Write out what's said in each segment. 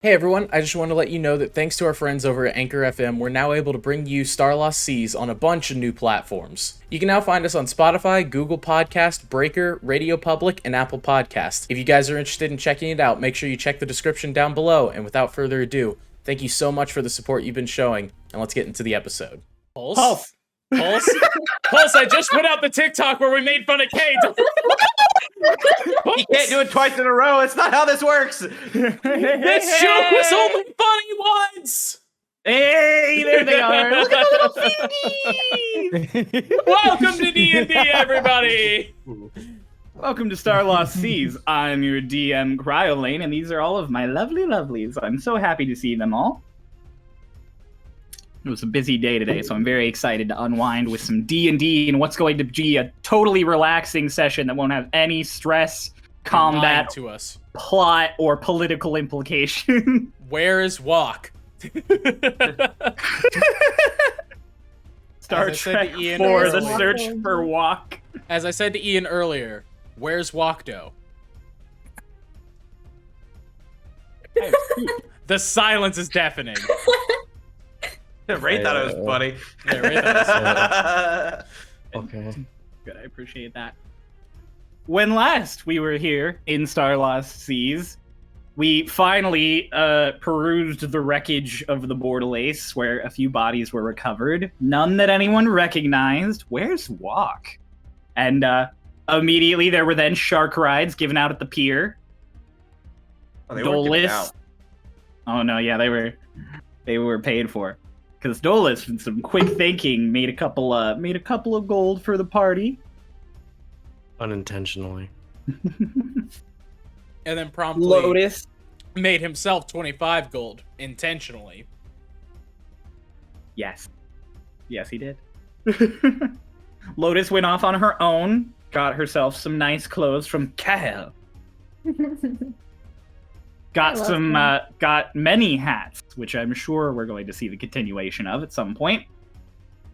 Hey everyone, I just want to let you know that thanks to our friends over at Anchor FM, we're now able to bring you Starlost Seas on a bunch of new platforms. You can now find us on Spotify, Google Podcast, Breaker, Radio Public, and Apple Podcast. If you guys are interested in checking it out, make sure you check the description down below, and without further ado, thank you so much for the support you've been showing, and let's get into the episode. Pulse? Pulse, I just put out the TikTok where we made fun of Kate! You can't do it twice in a row. It's not how this works. This joke was only funny once! Hey, there they are. Look at the little fingies. Welcome to D&D, everybody! Welcome to Starlost Seas. I'm your DM, Cryolane, and these are all of my lovely lovelies. I'm so happy to see them all. It was a busy day today, so I'm very excited to unwind with some D&D and what's going to be a totally relaxing session that won't have any stress, combat, to us. plot, or political implication. Where is Walk? Star As I said to Trek Ian 4, The earlier. Search for Walk. As I said to Ian earlier, where's Walkdo? The silence is deafening. Ray thought it was funny. Yeah, Ray thought Okay. Good, I appreciate that. When last we were here in Starlost Seas, we finally perused the wreckage of the Bordelace, where a few bodies were recovered. None that anyone recognized. Where's Walk? And immediately there were then shark rides given out at the pier. Oh, they weren't giving Dolus. out. Oh no, yeah, they were paid for. Because Dolus, with some quick thinking, made a couple of gold for the party. Unintentionally. and then promptly Lotus. made himself 25 gold intentionally. Yes, he did. Lotus went off on her own, got herself some nice clothes from Kael. Got many hats, which I'm sure we're going to see the continuation of at some point.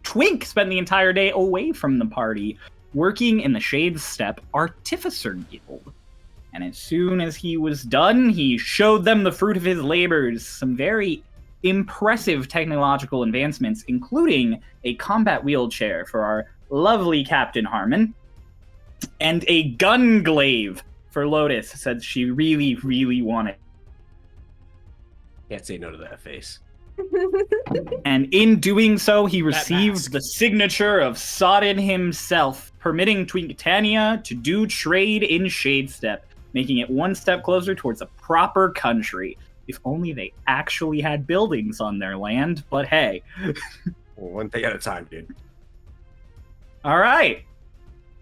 Twink spent the entire day away from the party, working in the Shades Step Artificer Guild. And as soon as he was done, he showed them the fruit of his labors, some very impressive technological advancements, including a combat wheelchair for our lovely Captain Harmon, and a gun glaive for Lotus, said she really, really wanted. Can't say no to that face. And in doing so, he mask. received the signature of Sodin himself, permitting Twinkatania to do trade in Shadestep, making it one step closer towards a proper country. If only they actually had buildings on their land, but hey. Well, one thing at a time, dude. All right.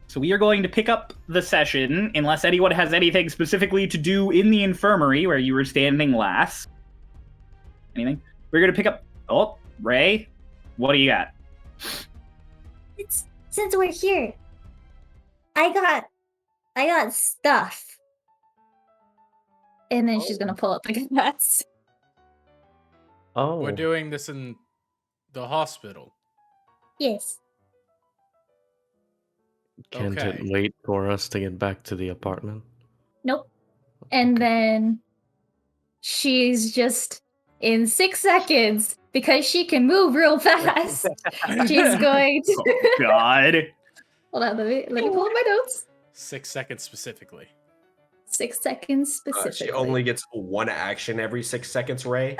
So we are going to pick up the session, unless anyone has anything specifically to do in the infirmary where you were standing last. Anything? We're going to pick up... Oh, Ray, what do you got? Since we're here, I got stuff. And then she's gonna pull up the guts. Oh. We're doing this in the hospital. Yes. Can't Okay. it wait for us to get back to the apartment? Nope. And then she's just in 6 seconds, because she can move real fast. She's going to Oh, God. hold on, let me pull up my notes. 6 seconds specifically. 6 seconds specifically. She only gets one action every 6 seconds, Ray.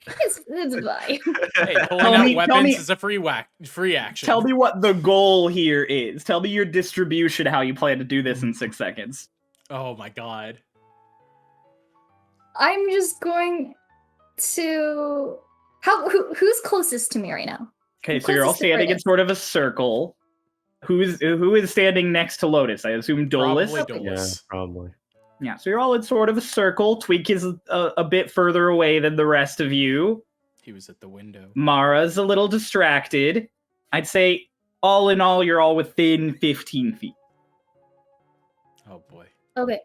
It's fine. Hey, pulling Tell out me- weapons is a free action. Tell me what the goal here is. Tell me your distribution, how you plan to do this in 6 seconds. Oh my god. I'm just going to who's closest to me right now? Okay, so you're all Closest to standing in Brandon. sort of a circle. Who is standing next to Lotus? I assume Dolus. Probably Yeah, Dolus. probably. Yeah, so you're all in sort of a circle. Twink is a bit further away than the rest of you. He was at the window. Mara's a little distracted. I'd say, all in all, you're all within 15 feet. Oh boy. Okay.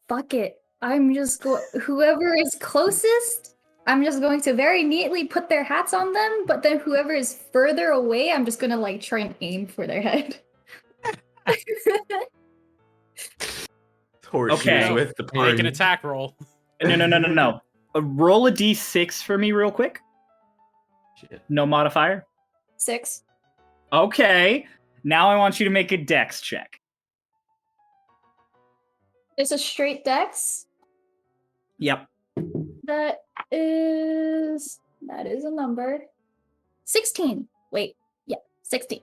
Fuck it. I'm just whoever is closest, I'm just going to very neatly put their hats on them, but then whoever is further away, I'm just gonna like try and aim for their head. Horseshoes Okay. with the Make party. an attack roll. No. Roll a d6 for me real quick. Shit. No modifier. 6. Okay. Now I want you to make a dex check. It's a straight dex. Yep. That is a number. 16. Wait. Yeah, 16.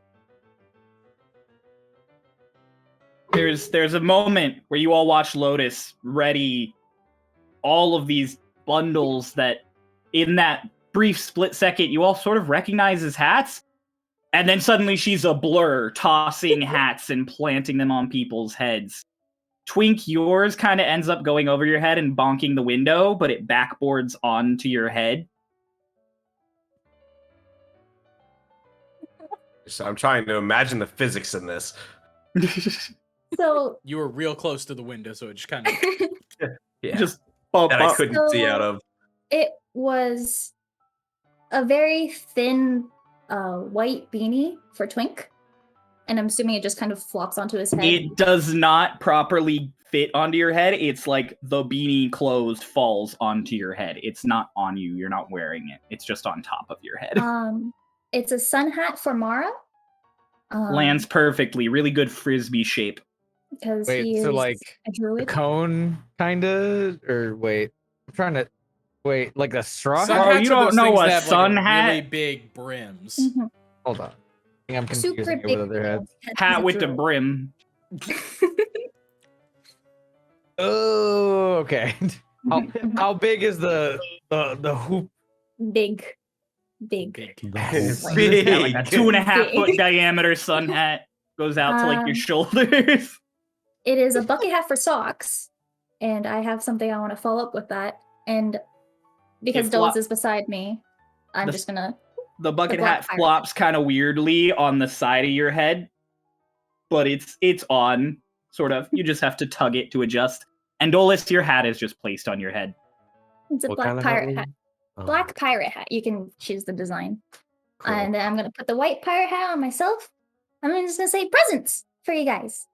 There's a moment where you all watch Lotus ready all of these bundles that in that brief split second you all sort of recognize as hats, and then suddenly she's a blur tossing hats and planting them on people's heads. Twink, yours kind of ends up going over your head and bonking the window, but it backboards onto your head. So I'm trying to imagine the physics in this. So You were real close to the window, so it just kind of. Yeah. Just bump that I up. couldn't see out of. it was a very thin white beanie for Twink. And I'm assuming it just kind of flops onto his head. It does not properly fit onto your head. It's like the beanie closed falls onto your head. It's not on you. You're not wearing it. It's just on top of your head. It's a sun hat for Mara. Lands perfectly. Really good frisbee shape. Because Wait, he is so like a a druid. cone, kinda, or wait, I'm trying to wait, like a straw Sun hat. Oh, hats you are don't those know things a that have, sun like, hat? really big brims. Mhm. Hold on, I think I'm Super confusing it big with other hats. he's Hat a with the druid. brim. Oh, okay. How big is the hoop? Big. Big. It's Yeah, like a big. 2.5 foot Big. diameter sun hat goes out to like your shoulders. It is a bucket hat for socks. And I have something I want to follow up with that. And because It Dulles flop- is beside me, I'm The- just gonna. The bucket black hat pirate. flops kind of weirdly on the side of your head, but it's on, sort of. You just have to tug it to adjust. And Dolus, your hat is just placed on your head. It's a What black kind of pirate hat. Oh, Black pirate hat. You can choose the design. cool. And then I'm gonna put the white pirate hat on myself. I'm just gonna say presents for you guys.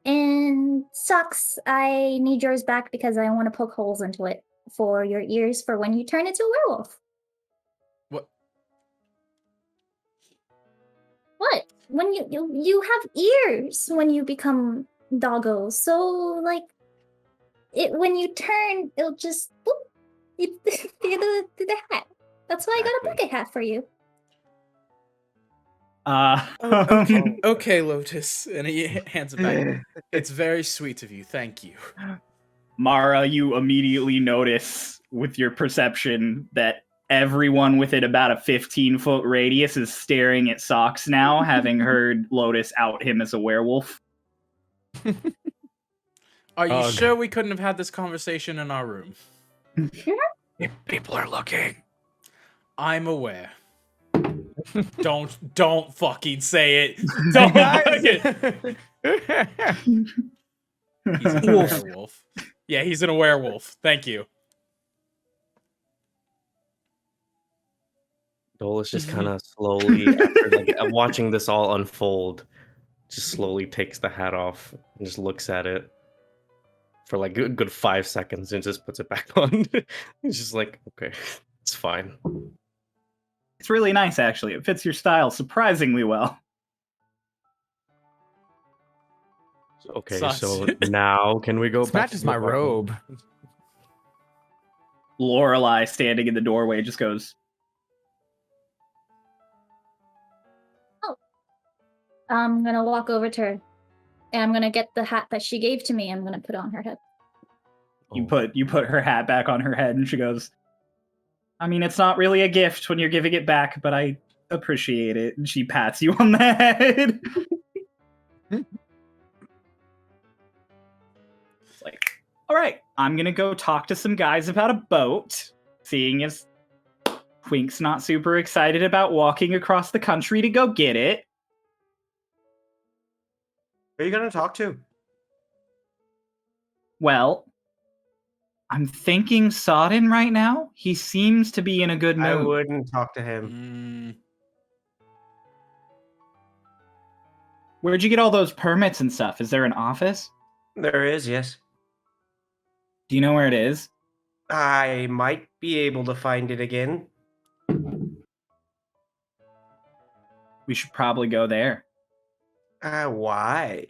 And socks, I need yours back because I want to poke holes into it for your ears for when you turn into a werewolf. What? What? When you have ears when you become doggos. So like it when you turn, it'll just boop, the hat. That's why I got a bucket hat for you. Okay, Lotus. And he hands it back. It's very sweet of you. Thank you. Mara, you immediately notice with your perception that everyone within about a 15-foot radius is staring at Socks now, having heard Lotus out him as a werewolf. Are you Ugh. sure we couldn't have had this conversation in our room? People are looking. I'm aware. Don't fucking say it. Don't fucking. He's a werewolf. Yeah, he's in a werewolf. Thank you. Dolus just kind of slowly, after like watching this all unfold, just slowly takes the hat off and just looks at it for like a good 5 seconds and just puts it back on. He's just like, okay, it's fine. It's really nice, actually. It fits your style surprisingly well. Okay, Sus. so now can we go This back matches to my the apartment? robe. Lorelei, standing in the doorway, just goes, I'm gonna walk over to her. And I'm gonna get the hat that she gave to me. I'm gonna put it on her head. you Oh. put her hat back on her head, and she goes, I mean, it's not really a gift when you're giving it back, but I appreciate it. And she pats you on the head. It's like, all right, I'm gonna go talk to some guys about a boat, seeing as Twink's not super excited about walking across the country to go get it. Who are you gonna talk to? Well, I'm thinking Sodin right now. He seems to be in a good mood. I wouldn't talk to him. Where'd you get all those permits and stuff? Is there an office? There is, yes. Do you know where it is? I might be able to find it again. We should probably go there. Why?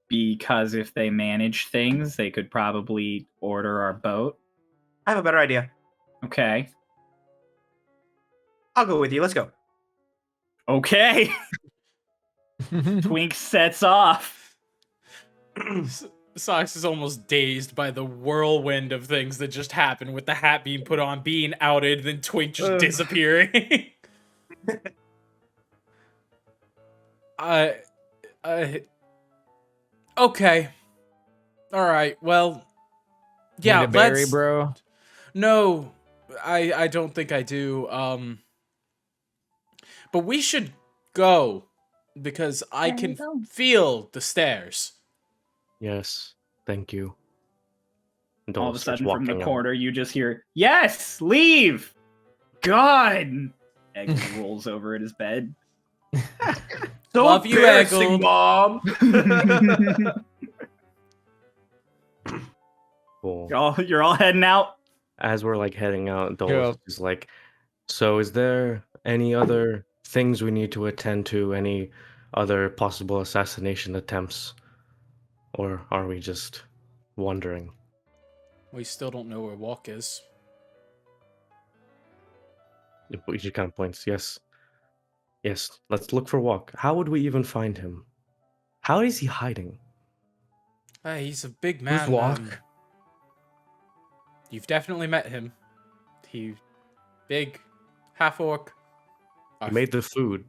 Because if they manage things, they could probably order our boat. I have a better idea. Okay. I'll go with you. Let's go. Okay. Twink sets off. Sox is almost dazed by the whirlwind of things that just happened with the hat being put on, being outed, then Twink just disappearing. Okay. Alright, well... Yeah, Need a berry, let's... bro. No, I don't think I do. But we should go, because I There we can go. feel the stairs. Yes, thank you. And All of a starts sudden, from the walking out. corner, you just hear, "Yes, leave!" God! Egg rolls over at his bed. So Love you, embarrassing, Eggle. Mom. Cool. You're all heading out. As we're like heading out, Dole Yep. is like, so is there any other things we need to attend to? Any other possible assassination attempts? Or are we just wondering? We still don't know where Walk is. He just kind of points. Yes. Yes, let's look for Walk. How would we even find him? How is he hiding? Hey, he's a big man. Who's Walk? You've definitely met him. He... big, half-orc. He made the food.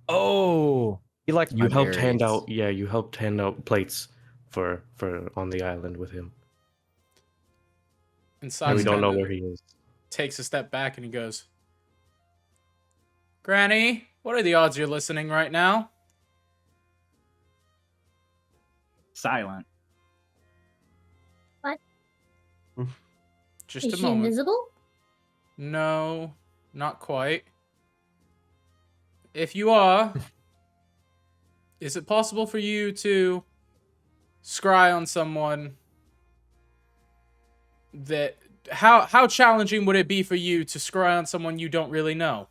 Oh, he liked You my helped hand berries. out, yeah, you helped hand out plates for on the island with him. And And Sox we don't know kinda where he is. takes a step back and he goes, Granny, what are the odds you're listening right now? Silent. Just Is a she moment. invisible? No, not quite. If you are, is it possible for you to scry on someone that... How challenging would it be for you to scry on someone you don't really know?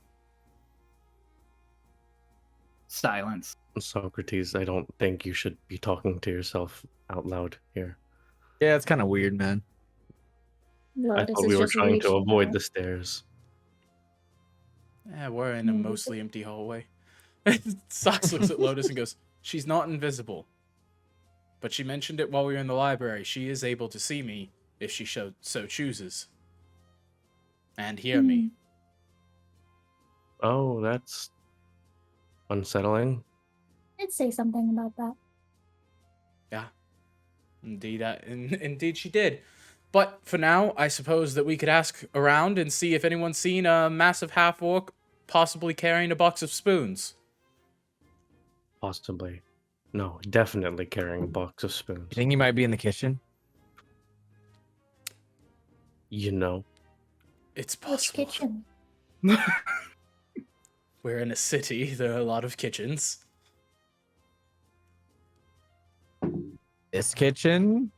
Silence. Socrates, I don't think you should be talking to yourself out loud here. Yeah, it's kind of weird, man. I thought we were trying to avoid the stairs. Yeah, we're in a mostly empty hallway. Sox looks at Lotus and goes, she's not invisible. But she mentioned it while we were in the library. She is able to see me if she so chooses. And hear me. Oh, that's unsettling. I'd say something about that. Yeah. Indeed she did. But for now, I suppose that we could ask around and see if anyone's seen a massive half-orc possibly carrying a box of spoons. Possibly. No, definitely carrying a box of You spoons. think he might be in the kitchen? You know. It's Which possible. kitchen? We're in a city. There are a lot of kitchens. This kitchen?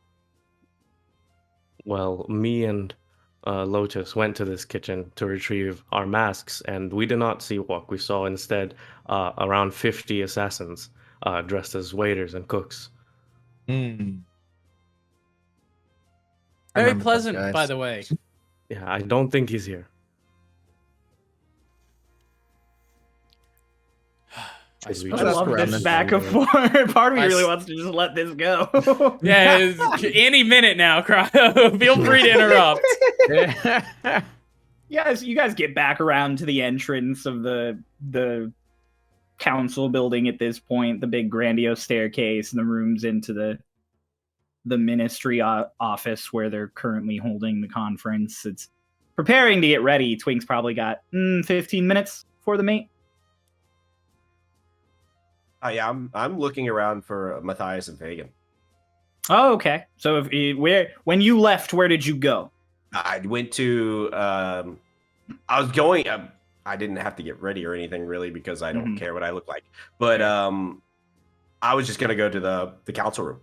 Well, me and Lotus went to this kitchen to retrieve our masks, and we did not see Walk. We saw instead around 50 assassins dressed as waiters and cooks. Hmm. I Very remember those pleasant, guys. by the way. Yeah, I don't think he's here. I Should we I suppose. Just love around this the back and table. forth. Part of me I really s- wants to just let this go. Yeah, any minute now, Cryo. Feel free to interrupt. Yeah. You guys get back around to the entrance of the council building at this point, the big grandiose staircase and the rooms into the ministry office where they're currently holding the conference. It's preparing to get ready. Twink's probably got 15 minutes for the mate. Yeah, I'm looking around for Matthias and Fagan. Oh, okay. So when you left, where did you go? I went to. I was going. I didn't have to get ready or anything really because I don't Mhm. care what I look like. But I was just gonna go to the council room,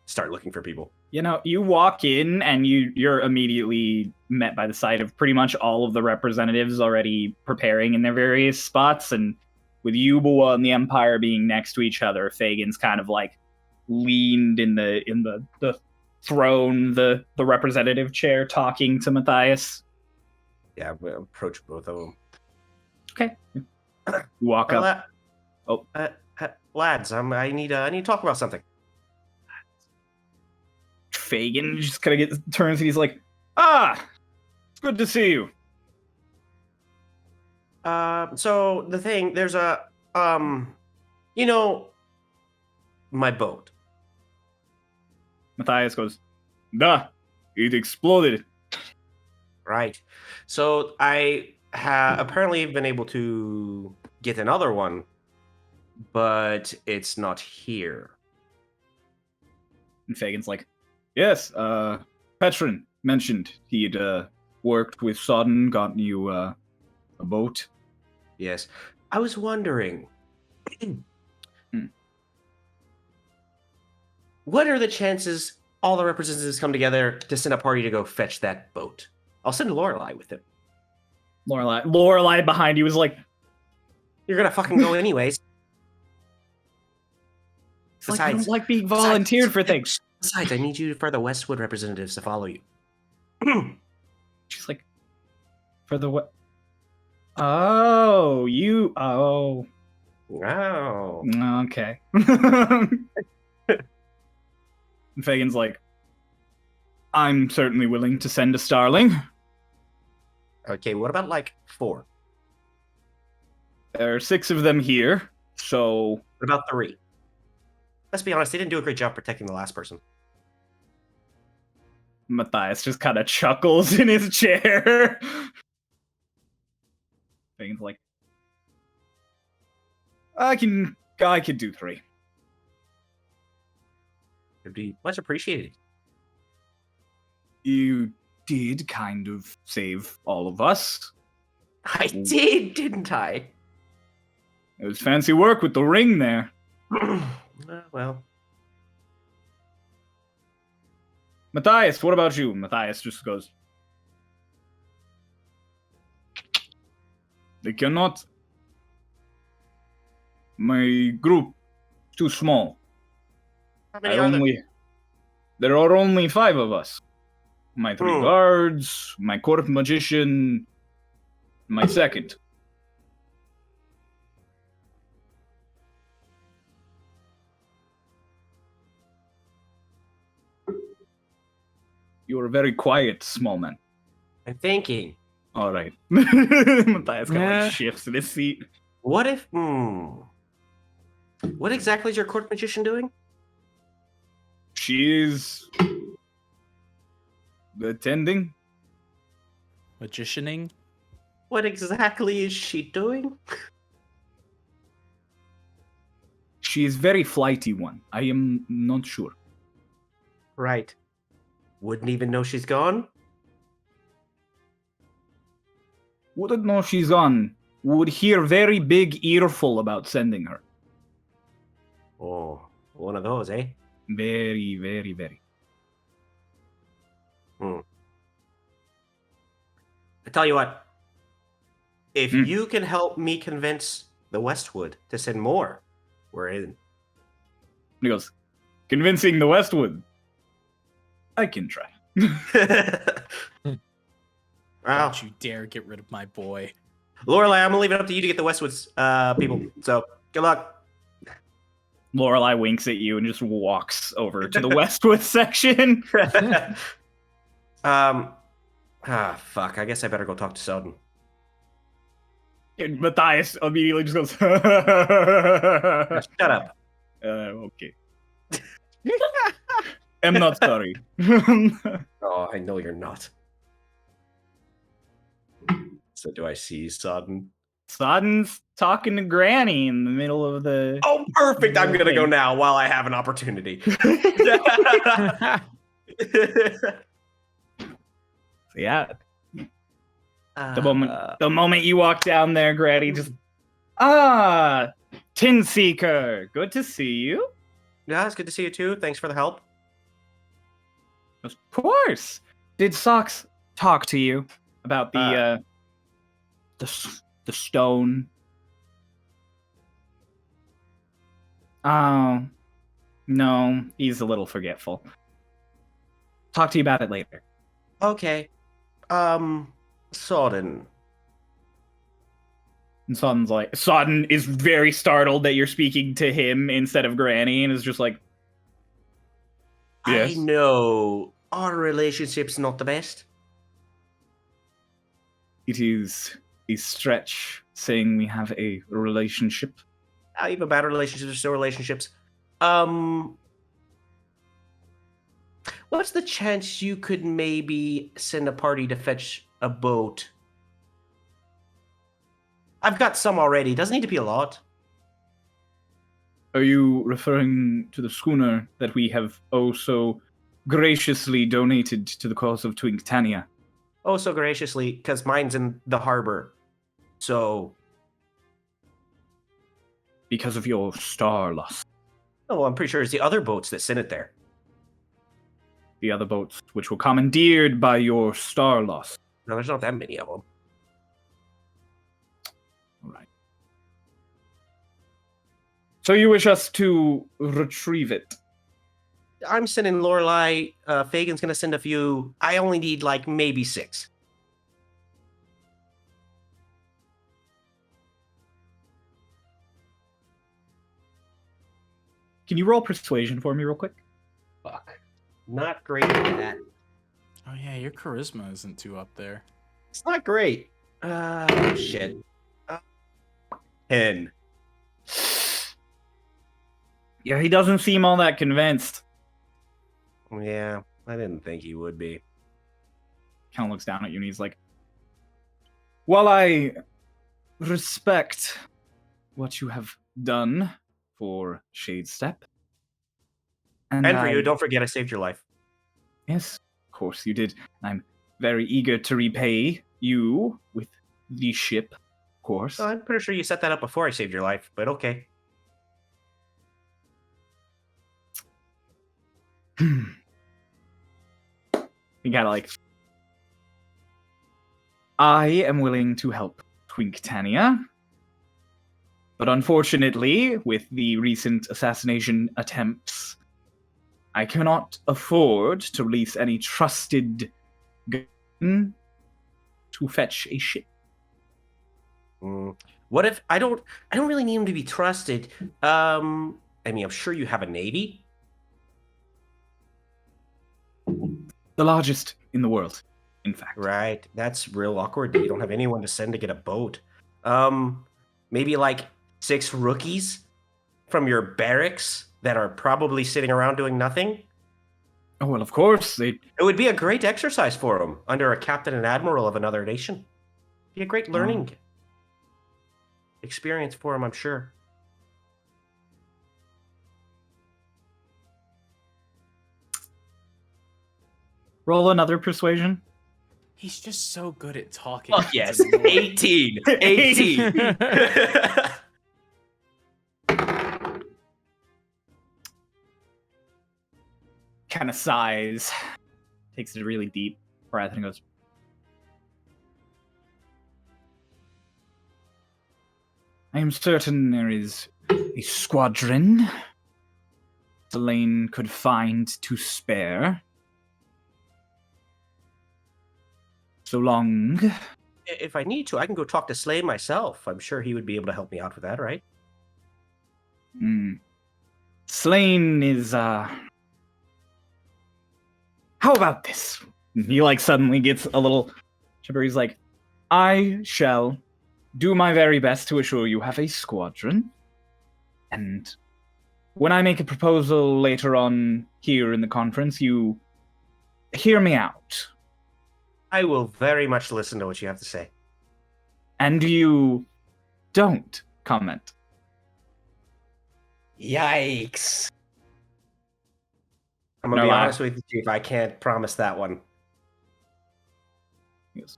start looking for people. You know, you walk in and you're immediately met by the sight of pretty much all of the representatives already preparing in their various spots, and with Yubawa and the Empire being next to each other, Fagin's kind of like leaned in the throne, the representative chair, talking to Matthias. Yeah, we'll approach both of them. Okay. You walk up. Lads, I need to talk about something. Fagin just kind of turns and he's like, it's good to see you. So the thing, there's a, my boat. Matthias goes, duh, it exploded. Right. So I have apparently been able to get another one, but it's not here. And Fagin's like, yes, Petron mentioned he'd worked with Sodin, gotten you a boat. Yes. I was wondering, what are the chances all the representatives come together to send a party to go fetch that boat? I'll send Lorelei with him. Lorelei behind you is like, you're gonna fucking go anyways. Besides, I don't like being volunteered for things. Besides, I need you for the Westwood representatives to follow you. She's like, for the what? Oh, you. Oh. Wow. Okay. And Fagin's like, I'm certainly willing to send a Starling. Okay, what about like 4? There are 6 of them here, so. What about 3? Let's be honest, they didn't do a great job protecting the last person. Matthias just kind of chuckles in his chair. Fagin's like, I can do 3. It'd be much appreciated. You did kind of save all of us. I did, didn't I? It was fancy work with the ring there. Well. Matthias, what about you? Matthias just goes, they cannot. My group too small. How many are there? There are only 5 of us. My 3 guards, my court magician, my second. You are very quiet, small man. I'm thinking. All right. Matthias kind of like shifts in his seat. What if? What exactly is your court magician doing? She is attending. Magicianing? What exactly is she doing? She is very flighty one. I am not sure. Right. Wouldn't even know she's gone? Wouldn't know she's on. Would hear very big earful about sending her. Oh, one of those, eh? Very, very, very. I tell you what. If you can help me convince the Westwood to send more, we're in. He goes, convincing the Westwood. I can try. Wow. Don't you dare get rid of my boy. Lorelei, I'm gonna leave it up to you to get the Westwood's people. So good luck. Lorelei winks at you and just walks over to the Westwood section. Fuck. I guess I better go talk to Sodin. And Matthias immediately just goes, Shut up. Okay. I'm not sorry. Oh, I know you're not. So do I see Sodin? Sodin's talking to Granny in the middle of the... Oh, perfect! I'm gonna go now while I have an opportunity. Yeah. The moment you walk down there, Granny just... Tin Seeker! Good to see you. Yeah, it's good to see you too. Thanks for the help. Of course. Did Socks talk to you about the stone? Oh, no, he's a little forgetful. Talk to you about it later. Okay. Sodin. And Sodin is very startled that you're speaking to him instead of Granny, and is just like, yes. I know our relationship's not the best. It is a stretch saying we have a relationship. Even bad relationships are still relationships. What's the chance you could maybe send a party to fetch a boat? I've got some already. Doesn't need to be a lot. Are you referring to the schooner that we have so graciously donated to the cause of Twinktania? Oh, so graciously, because mine's in the harbor. So... Because of your Starloss. Oh, I'm pretty sure it's the other boats that sent it there. The other boats which were commandeered by your Starloss. No, there's not that many of them. All right. So you wish us to retrieve it? I'm sending Lorelei. Fagin's gonna send a few. I only need like maybe 6. Can you roll persuasion for me real quick? Fuck. Not great at that. Oh yeah, your charisma isn't too up there. It's not great. Shit. 10. Yeah, he doesn't seem all that convinced. Yeah, I didn't think he would be. Kind of looks down at you and he's like, while I respect what you have done for Shadestep. And for you, don't forget I saved your life. Yes, of course you did. I'm very eager to repay you with the ship, of course. I'm pretty sure you set that up before I saved your life, but okay. You gotta like... I am willing to help Twinktania. But unfortunately, with the recent assassination attempts, I cannot afford to release any trusted gun to fetch a ship. What if I don't really need him to be trusted? I mean, I'm sure you have a navy. The largest in the world, in fact. Right. That's real awkward that you don't have anyone to send to get a boat. Maybe like 6 rookies from your barracks that are probably sitting around doing nothing. Oh, well, of course. It would be a great exercise for them under a captain and admiral of another nation. Be a great learning experience for them, I'm sure. Roll another persuasion. He's just so good at talking. Fuck yes. 18. 18. Kind of sighs. Takes it really deep breath and goes, I am certain there is a squadron Delane could find to spare. So long. If I need to, I can go talk to Slade myself. I'm sure he would be able to help me out with that, right? Slane is, How about this? He, like, suddenly gets a little chipper. He's like, I shall do my very best to assure you have a squadron. And when I make a proposal later on here in the conference, you hear me out. I will very much listen to what you have to say. And you don't comment. Yikes. I'm going to be honest with you, Chief. I can't promise that one. Yes.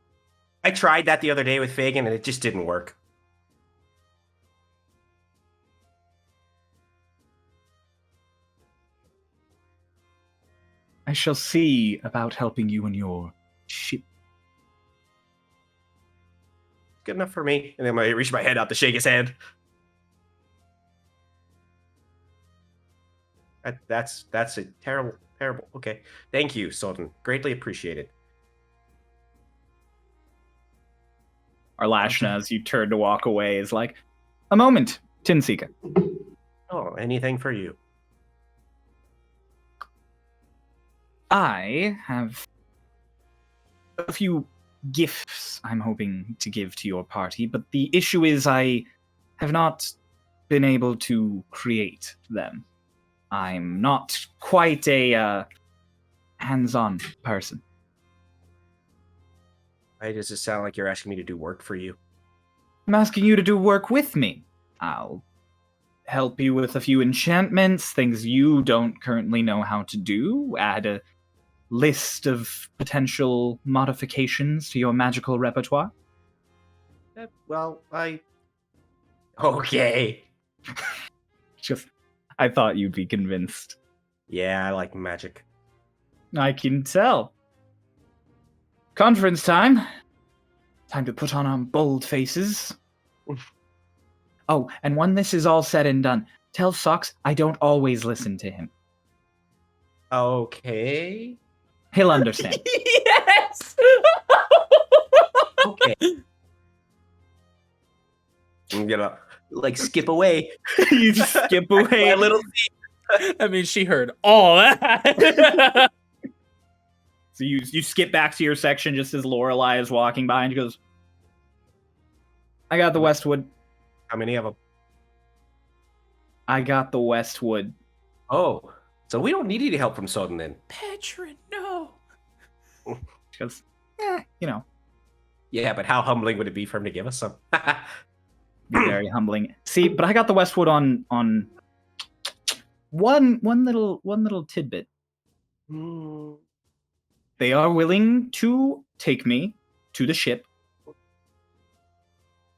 I tried that the other day with Fagin, and it just didn't work. I shall see about helping you in your ship. Good enough for me. And then I reach my hand out to shake his hand. That's it. Terrible. Okay. Thank you, Sodin. Greatly appreciated. Arlashna, as you turn to walk away, is like, a moment, Tinsika. Oh, anything for you. I have a few gifts I'm hoping to give to your party, but the issue is I have not been able to create them. I'm not quite a hands-on person. Why does it sound like you're asking me to do work for you? I'm asking you to do work with me. I'll help you with a few enchantments, things you don't currently know how to do, add a list of potential modifications to your magical repertoire. Well, Okay. Just, I thought you'd be convinced. Yeah, I like magic. I can tell. Conference time. Time to put on our bold faces. Oh, and when this is all said and done, tell Socks I don't always listen to him. Okay. He'll understand. Yes. Okay. I'm gonna skip away. You skip away. My little I mean, she heard all that. So you skip back to your section just as Lorelei is walking by and she goes, I got the Westwood. How many of them? I got the Westwood. Oh, so we don't need any help from Sodin then. Petra, no. She goes, Yeah, but how humbling would it be for him to give us some? be very humbling. See, but I got the Westwood on one little tidbit. Hmm. They are willing to take me to the ship.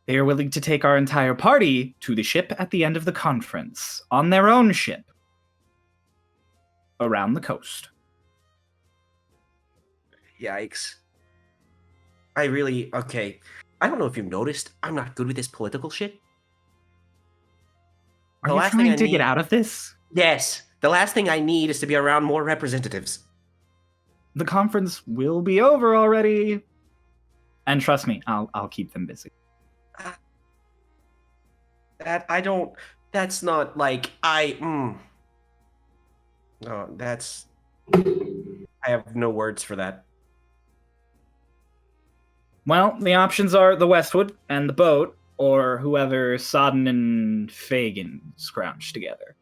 They are willing to take our entire party to the ship at the end of the conference on their own ship around the coast. Yikes. Okay. I don't know if you've noticed, I'm not good with this political shit. Are The you last thing trying I to get need- out of this? Yes. The last thing I need is to be around more representatives. The conference will be over already. And trust me, I'll keep them busy. That's not No, that's... I have no words for that. Well, the options are the Westwood and the boat, or whoever Sodin and Fagin scrounged together.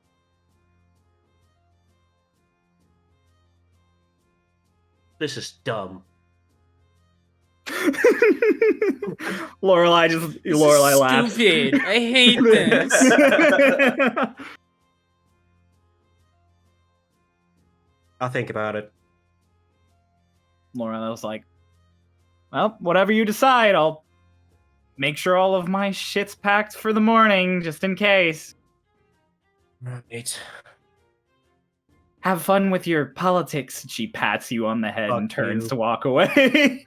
This is dumb. Lorelei laughs. Stupid. I hate this. I'll think about it. Lorelei was like, well, whatever you decide, I'll make sure all of my shit's packed for the morning, just in case. Right. Have fun with your politics. She pats you on the head and Fuck turns you. to walk away.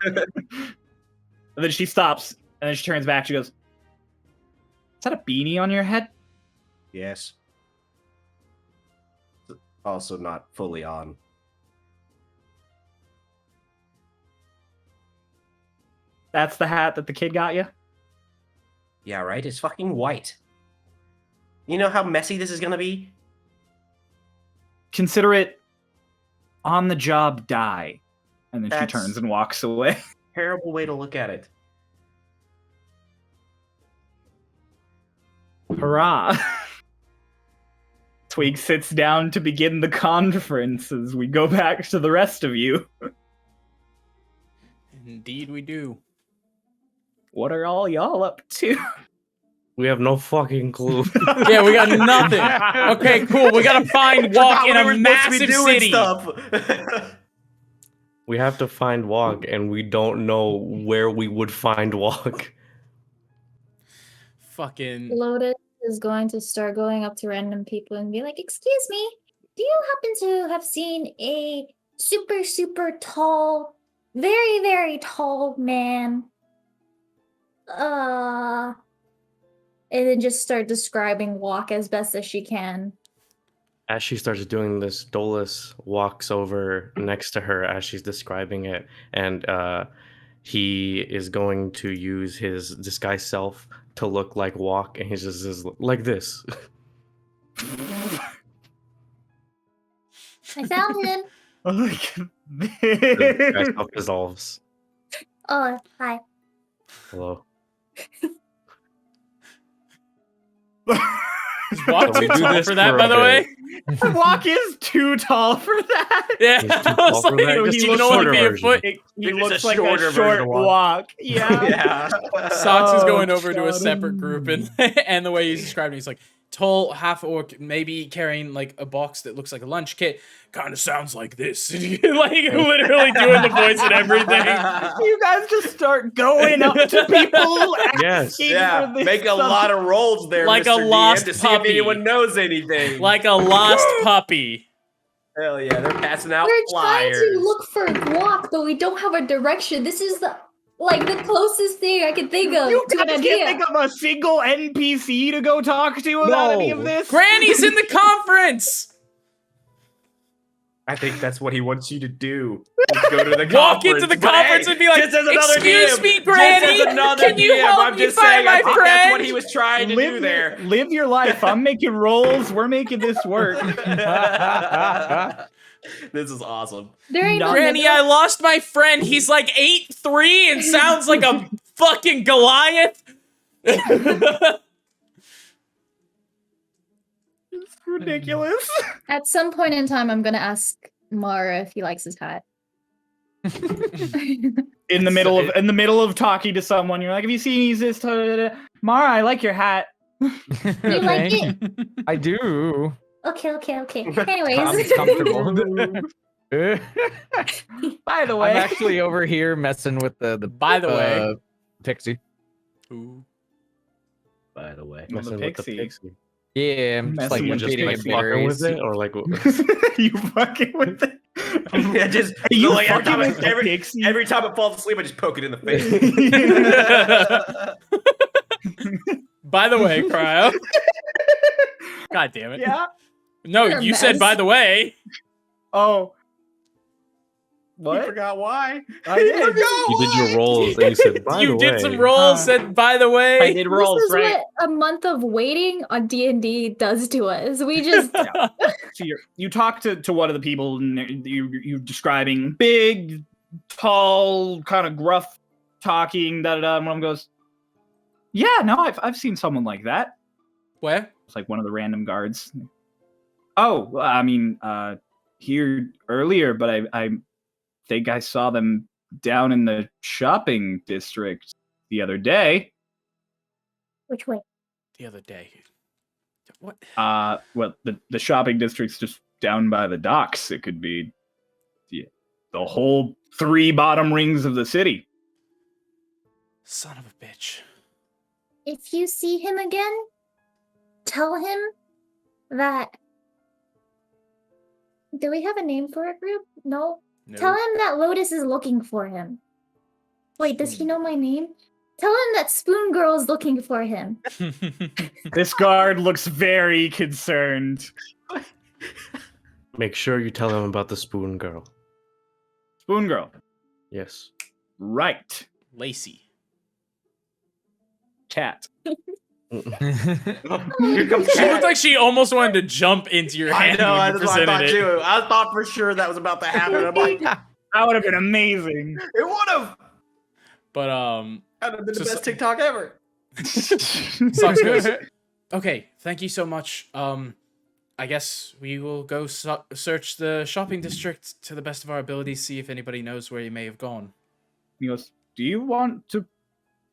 And then she stops, and then she turns back. She goes, is that a beanie on your head? Yes. Also not fully on. That's the hat that the kid got you? Yeah, right? It's fucking white. You know how messy this is gonna be? Consider it on the job die. And then That's- she turns and walks away. Terrible way to look at it. Hurrah. Twig sits down to begin the conference as we go back to the rest of you. Indeed, we do. What are all y'all up to? We have no fucking clue. Yeah, we got nothing. Okay, cool. We gotta find Walk in a massive city. We have to find Walk, and we don't know where we would find Walk. Fucking. Lotus is going to start going up to random people and be like, excuse me, do you happen to have seen a super, super tall, very, very tall man. And then just start describing walk as best as she can. As she starts doing this, Dolus walks over next to her as she's describing it, and he is going to use his disguise self to look like Walk, and he's just is like this. I found him. The disguise self dissolves. Oh, hi. Hello. Is Walk So we too do tall this for that, for by a the bit. way? Walk is too tall for that. Yeah, He's too I tall was for like, that. does He he looks even only shorter be a version. foot? He It's a looks like shorter a version short of Walk. walk. Yeah. Socks is Oh, going over to a God. separate group, and the way he's describing it, he's like, tall, half orc, maybe carrying like a box that looks like a lunch kit. Kind of sounds like this. Like literally doing the voice and everything. You guys just start going up to people, Yes. asking Yeah, for this make a stuff. lot of rolls there, Like a Mr. lost DM, to see puppy. if anyone knows anything. Like a lost puppy. Hell yeah, they're passing out We're flyers. trying to look for guac, but we don't have a direction. This is the closest thing I can think of You to an guys idea. can't think of a single NPC to go talk to about any of No. this? Granny's in the conference. I think that's what he wants you to do. Is go to the Walk conference. into the But conference hey, and be like, just as another "Excuse DM, me, just Granny, as another can you DM, help I'm me just find saying, my I think that's what friend?" he was trying to do there. Live your life. I'm making rolls. We're making this work. This is awesome. There ain't no Granny, I lost my friend. He's like 8'3" and sounds like a fucking Goliath. It's ridiculous. At some point in time, I'm gonna ask Mara if he likes his hat. In the middle of talking to someone, you're like, "Have you seen this? Mara, I like your hat." You like it? I do. Okay. I'm Anyways, comfortable. By the way, I'm actually over here messing with the By the way. pixie. Ooh. By the way. Well, the Messing with the pixie. pixie. Yeah, I'm just like Messing with the inflating my pixie. Fucking with berries. it, or like you fucking with it. Yeah, just You like every fucking time, with the pixie? every time it falls asleep, I just poke it in the face. By the way, Cryo. God damn it. Yeah. No, You're a you said mess. by the way. Oh. I What? forgot why. I did. you did your rolls and you said, by You the did way. some rolls, said by the way. I did rolls, this is right? what a month of waiting on D&D does to us. We just So you talk to one of the people, and you're describing big, tall, kind of gruff talking, and one of them goes, "Yeah, no, I've seen someone like that." Where? It's like one of the random guards. Oh, well, I mean, here earlier, but I think I saw them down in the shopping district the other day. which way? The other day. What? Well, the shopping district's just down by the docks. It could be the whole 3 bottom rings of the city. Son of a bitch. If you see him again, tell him that. Do we have a name for a group? No. No. Tell him that Lotus is looking for him. Wait, does he know my name? Tell him that Spoon Girl is looking for him. This guard looks very concerned. Make sure you tell him about the spoon girl. Spoon Girl. Yes. Right. Lacey. Cat. Here comes She looked like she almost wanted to jump into your I hand know, when you that's what I presented thought it. too. I thought for sure that was about to happen. I'm like, it That would have been amazing. would have. But That would have been the So- best TikTok ever. Sounds good. Okay, thank you so much. I guess we will go search the shopping district to the best of our abilities, see if anybody knows where he may have gone. He goes, "Do you want to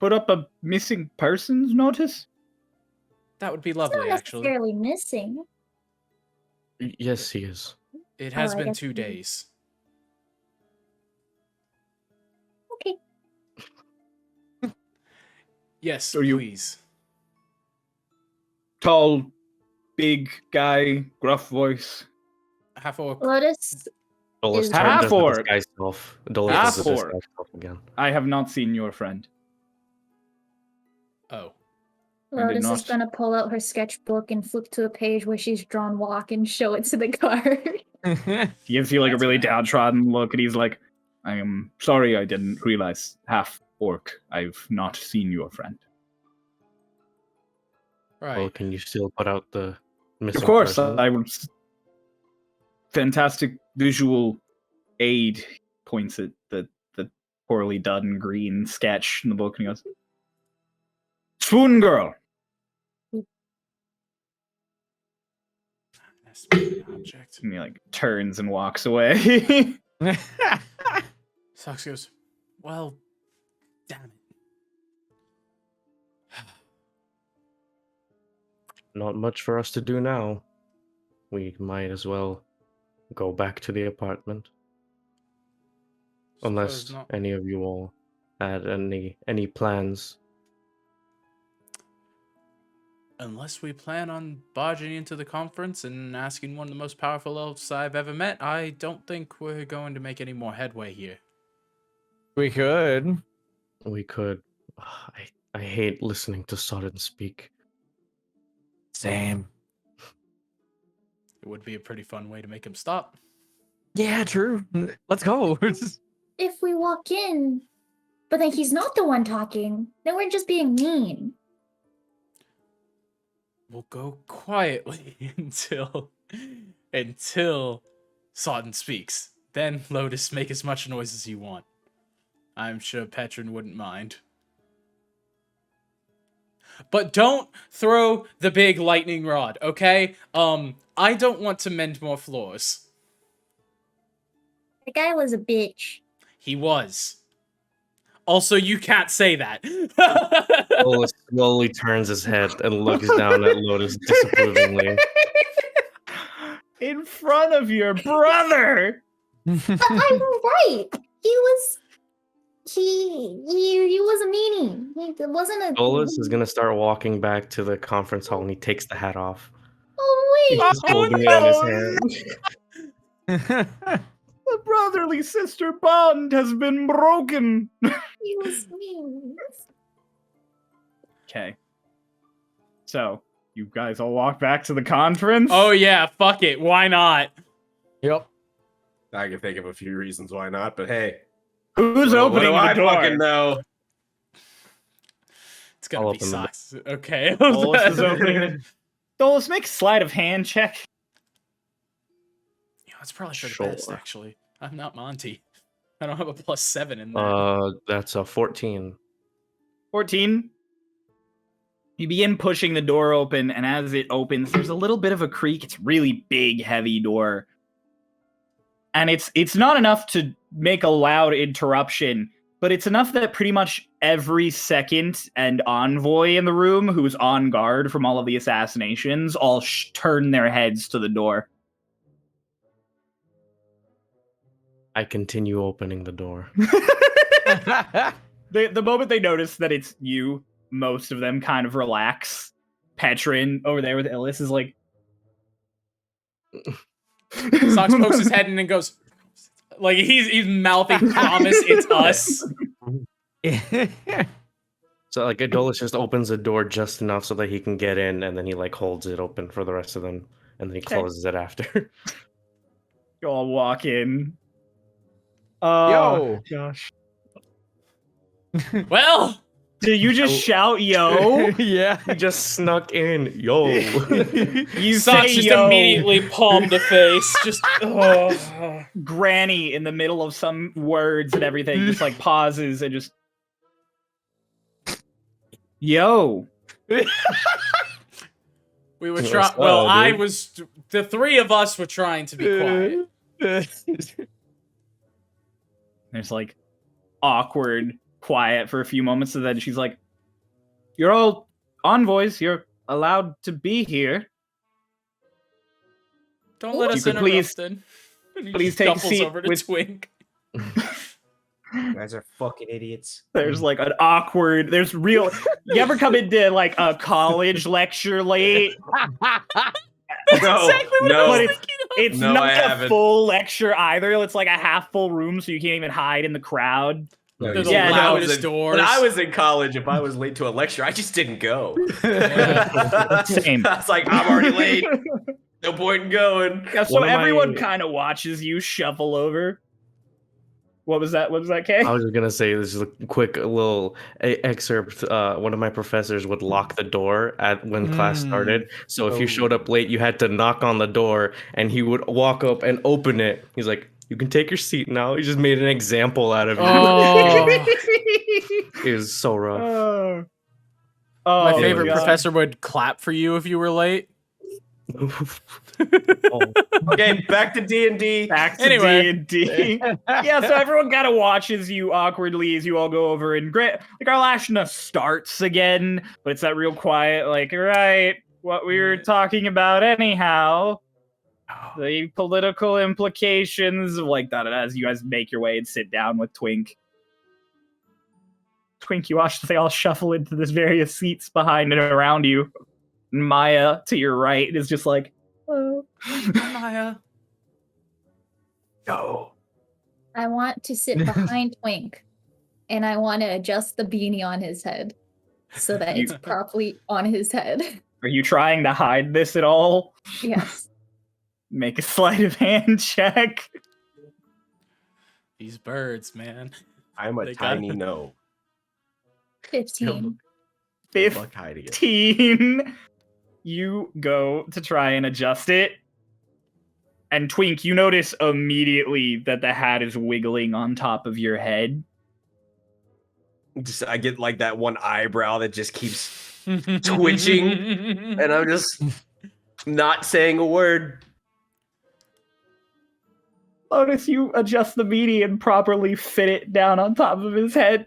put up a missing persons notice?" That would be He's lovely, not actually. necessarily missing. Yes, he is. It has I been guess 2 we- days. Okay. Yes, So you- please. Tall, big guy, gruff voice. Half orc. Lotus, Dolus is half does the orc. disguise self. Dolus Half does the orc. disguise self again. I have not seen your friend. Oh. Lotus is not. gonna pull out her sketchbook and flip to a page where she's drawn walk and show it to the guard. He gives you like That's a really bad. downtrodden look, and he's like, I am sorry I didn't realize half orc. I've not seen your friend. Right. Well, can you still put out the missing Of course, person? I was. Fantastic visual aid points at the poorly done green sketch in the book, and he goes, Swoon Girl. Has to be an object. And he like turns and walks away. Sox goes, well, damn it. Not much for us to do now. We might as well go back to the apartment. Unless Suppose not. any of you all had any plans. Unless we plan on barging into the conference and asking one of the most powerful elves I've ever met, I don't think we're going to make any more headway here. We could. We could. I hate listening to Sodin speak. Same. It would be a pretty fun way to make him stop. Yeah, true. Let's go. If we walk in, but then he's not the one talking, then we're just being mean. We'll go quietly until Sodin speaks. Then, Lotus, make as much noise as you want. I'm sure Petrin wouldn't mind. But don't throw the big lightning rod, okay? I don't want to mend more floors. The guy was a bitch. He was. Also, you can't say that. Dolus slowly turns his head and looks down at Lotus disapprovingly. In front of your brother! But I'm right. He was a meanie. It wasn't a. Dolus is gonna start walking back to the conference hall and he takes the hat off. Oh He's wait. just holding it in his hand. The brotherly sister bond has been broken. He was mean. Okay. So, you guys all walk back to the conference? Oh yeah, fuck it. Why not? Yep. I can think of a few reasons why not, but hey. Who's what opening do the I door? fucking know? It's gonna I'll be open the Sox. Okay. Dolus is opening it. Dolus, make a sleight of hand check. Yeah, that's probably for the Sure. best, actually. I'm not Monty. I don't have a +7 in that. That's a 14. 14. You begin pushing the door open, and as it opens, there's a little bit of a creak. It's a really big, heavy door. And it's not enough to make a loud interruption, but it's enough that pretty much every second and envoy in the room who's on guard from all of the assassinations all turn their heads to the door. I continue opening the door. The moment they notice that it's you, most of them kind of relax. Petrin over there with Illis is like... Sox pokes his head in and goes, like he's mouthing, promise, it's us. So like Dolus just opens the door just enough so that he can get in, and then he like holds it open for the rest of them, and then he closes it after. You all walk in. Yo. Gosh. Well, Did you just shout yo? Yeah. He just snuck in. Yo. You Sox say just yo. immediately palmed a face. Just, oh. Granny in the middle of some words and everything just like pauses and just yo. We were What's trying. up, Well, I dude? was. The three of us were trying to be quiet. There's like awkward quiet for a few moments, and then she's like, "You're all envoys. You're allowed to be here. Don't let You us could interrupt. please- Then. And he please just take a shuffles seat over to with- Twink. You guys are fucking idiots. There's like an awkward. There's real. You ever come into like a college lecture late, No, exactly what no. I was But thinking of. It's No, not I a haven't. full lecture either. It's like a half full room, so you can't even hide in the crowd. No, They're you the see, Yeah, when I loudest was in- doors. When I was in college, if I was late to a lecture, I just didn't go. Same. I was like, I'm already late. No point in going. Yeah, so One of everyone my- kind of watches you shuffle over. What was that? What was that, Kay? I was just gonna say this is a quick little excerpt. One of my professors would lock the door when class started. So if you showed up late, you had to knock on the door, and he would walk up and open it. He's like, "You can take your seat now." He just made an example out of you. Oh, It was so rough. Oh. my Oh, favorite God. professor would clap for you if you were late. Oh. Okay, back to D&D. Back to Anyway. D&D. Yeah, so everyone kind of watches you awkwardly as you all go over, and like Arlashna starts again, but it's that real quiet, like, right, what we were talking about anyhow, the political implications, like that, as you guys make your way and sit down with Twink. Twink, you watch they all shuffle into this various seats behind and around you. Maya, to your right, is just like, hello. Maya. No. I want to sit behind Twink, and I want to adjust the beanie on his head so that it's properly on his head. Are you trying to hide this at all? Yes. Make a sleight of hand check. These birds, man. I'm a They got tiny it. no. 15. Good luck hiding it. 15. You go to try and adjust it. And Twink, you notice immediately that the hat is wiggling on top of your head. I get like that one eyebrow that just keeps twitching, and I'm just not saying a word. Notice you adjust the beanie and properly fit it down on top of his head.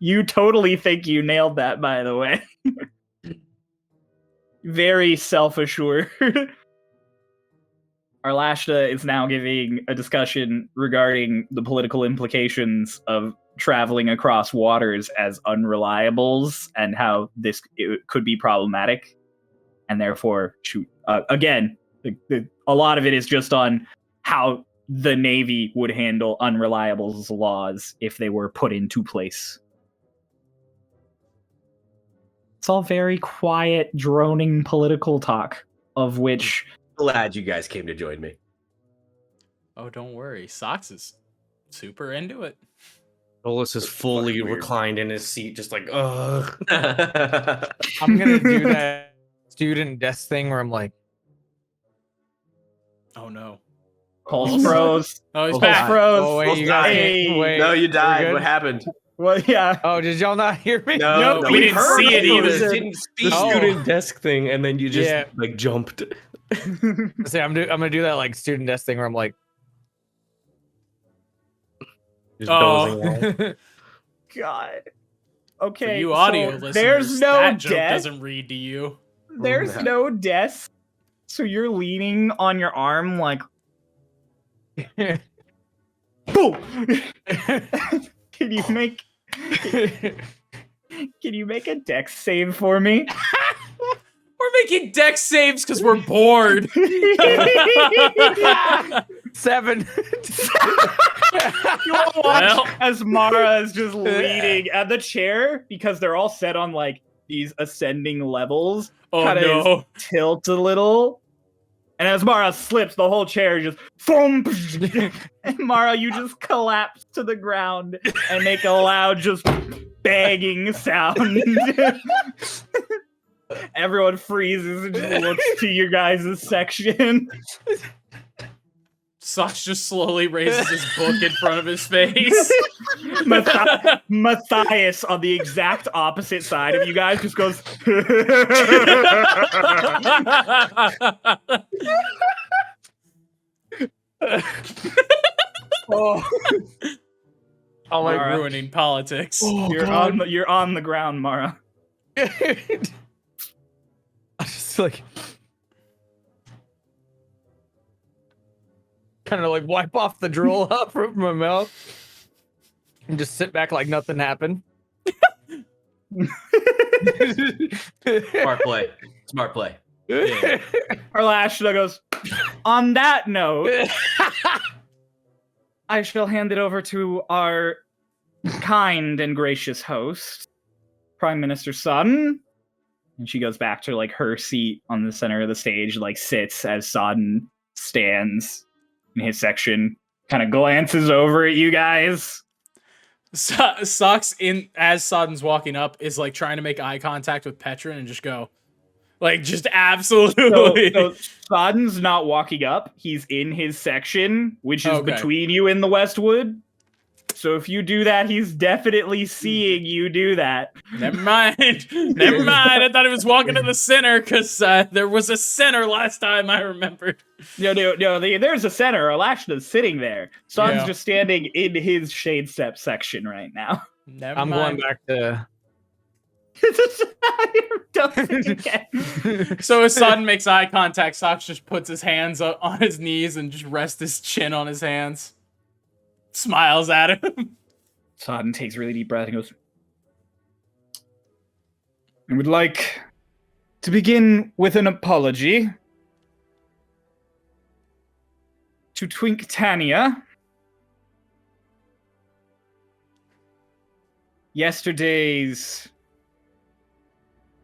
You totally think you nailed that, by the way. Very self-assured. Arlashna is now giving a discussion regarding the political implications of traveling across waters as unreliables and how this could be problematic. And therefore, again, a lot of it is just on how the Navy would handle unreliables laws if they were put into place. It's all very quiet, droning political talk, of which... Glad you guys came to join me. Oh, don't worry. Socks is super into it. Dolus is fully Fucking weird. reclined in his seat, just like, ugh. I'm gonna do that student desk thing where I'm like, Oh no. Pulse froze. Oh, he's Oh, back. Froze. oh wait, Almost you guys died. can't wait. No, you we're died. good? What happened? Well, yeah. Oh, did y'all not hear me? No, we didn't heard see it you, either. just didn't speak. The Oh. student desk thing, and then you just Yeah. like jumped. See, I'm gonna do that like student desk thing where I'm like, Just Oh. dozing off. God. For Okay, you audio so listeners, there's no that joke desk. doesn't read to you. There's no desk. So you're leaning on your arm like, boom. Can you make a dex save for me? We're making deck saves because we're bored. 7. You all watch Well. as Mara is just leaning at the chair because they're all set on like these ascending levels. Oh Kinda no. Tilt a little. And as Mara slips, the whole chair just thump. And Mara, you just collapse to the ground and make a loud, just banging sound. Everyone freezes and just looks to your guys' section. Socks just slowly raises his book in front of his face. Matthias on the exact opposite side of you guys just goes. Oh, Oh, like Mara. ruining politics. You're on the ground, Mara. I just like kind of like wipe off the drool up from my mouth and just sit back like nothing happened. Smart play. Smart play. Yeah. Arlashna goes, on that note, I shall hand it over to our kind and gracious host, Prime Minister Sodin. And she goes back to like her seat on the center of the stage, like sits as Sodin stands in his section, kind of glances over at you guys. Socks in as Sodin's walking up is like trying to make eye contact with Petrin and just go, like, just absolutely. So Sodin's not walking up; he's in his section, which is Okay. between you and the Westwood. So if you do that, he's definitely seeing you do that. Never mind. Never mind. I thought he was walking to the center because there was a center last time I remembered. No, there's a center. Alashna's sitting there. Sodin's Yeah. just standing in his shade step section right now. Never I'm mind. going back to. So as Sodin makes eye contact, Socks just puts his hands on his knees and just rests his chin on his hands. Smiles at him. Sodin takes a really deep breath and goes, I would like to begin with an apology to Twink Tania. Yesterday's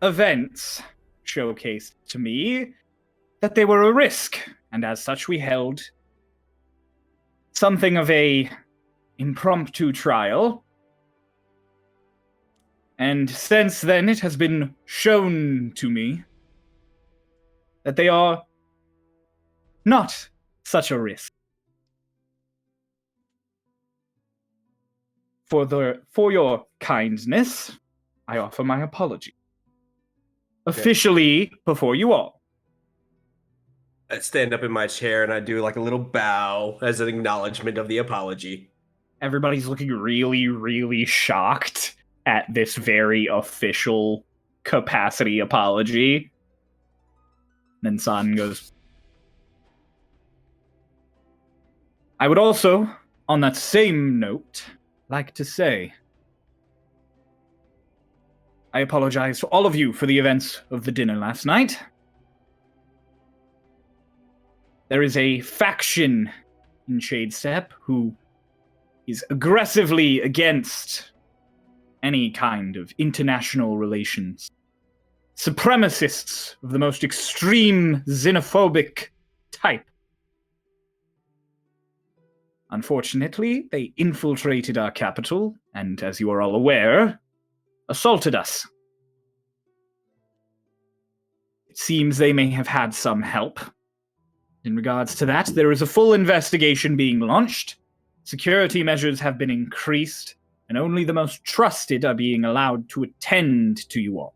events showcased to me that they were a risk, and as such we held something of a impromptu trial. And since then it has been shown to me that they are not such a risk. For your kindness, I offer my apology. Officially before you all. I stand up in my chair and I do like a little bow as an acknowledgement of the apology. Everybody's looking really, really shocked at this very official capacity apology. Then Sodin goes, I would also, on that same note, like to say, I apologize to all of you for the events of the dinner last night. There is a faction in Shadestep who is aggressively against any kind of international relations. Supremacists of the most extreme xenophobic type. Unfortunately, they infiltrated our capital, and as you are all aware, assaulted us. It seems they may have had some help. In regards to that, there is a full investigation being launched. Security measures have been increased, and only the most trusted are being allowed to attend to you all.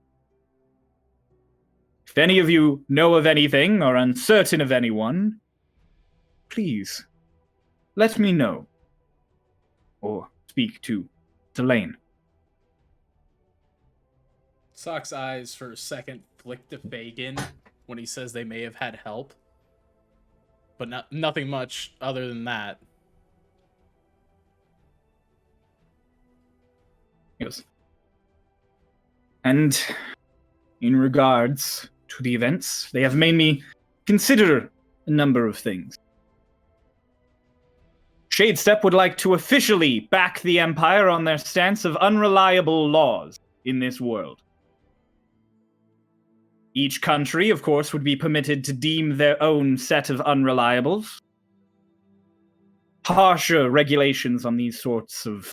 If any of you know of anything or uncertain of anyone, please let me know. Or speak to Delane. Sock's eyes for a second flick to Fagin when he says they may have had help. But nothing much other than that. Yes. And in regards to the events, they have made me consider a number of things. Shadestep would like to officially back the Empire on their stance of unreliable laws in this world. Each country, of course, would be permitted to deem their own set of unreliables. Harsher regulations on these sorts of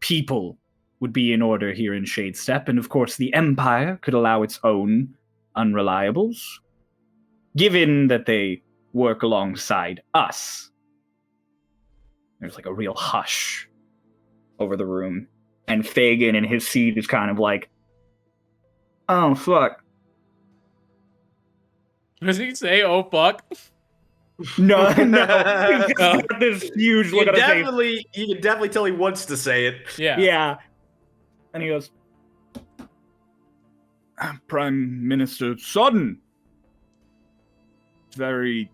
people would be in order here in Shadestep, and of course the Empire could allow its own unreliables, given that they work alongside us. There's like a real hush over the room, and Fagin in his seat is kind of like, oh, fuck. Does he say, oh, fuck? No. He's got this huge look on his face. You can definitely tell he wants to say it. Yeah. Yeah. And he goes, Prime Minister Sodin. Very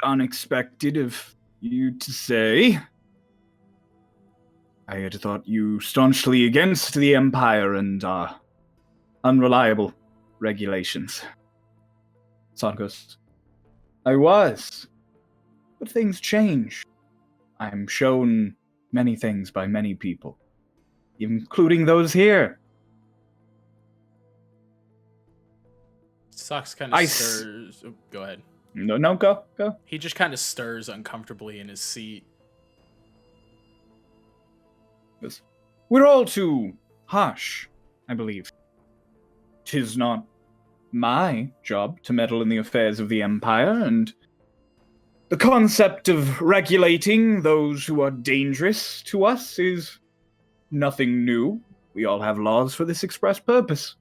unexpected of you to say. I had thought you staunchly against the Empire and unreliable regulations. Sodin goes, I was. But things change. I'm shown many things by many people, including those here. Socks kind of I stirs. Oh, go ahead. No, go. He just kind of stirs uncomfortably in his seat. Goes, we're all too harsh, I believe. 'Tis not my job to meddle in the affairs of the Empire, and the concept of regulating those who are dangerous to us is nothing new. We all have laws for this express purpose.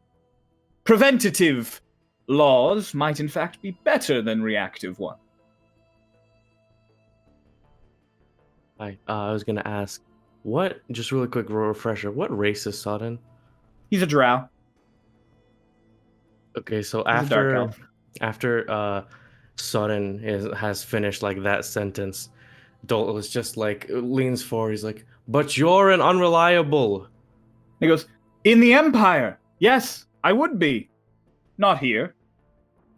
Preventative laws might in fact be better than reactive ones. I was gonna ask, what? Just really quick refresher. What race is Sodin? He's a drow. Okay, so He's a dark elf. after Sodin has finished like that sentence, Dol is just like leans forward. He's like, "But you're an unreliable." He goes, in the Empire, yes, I would be. Not here.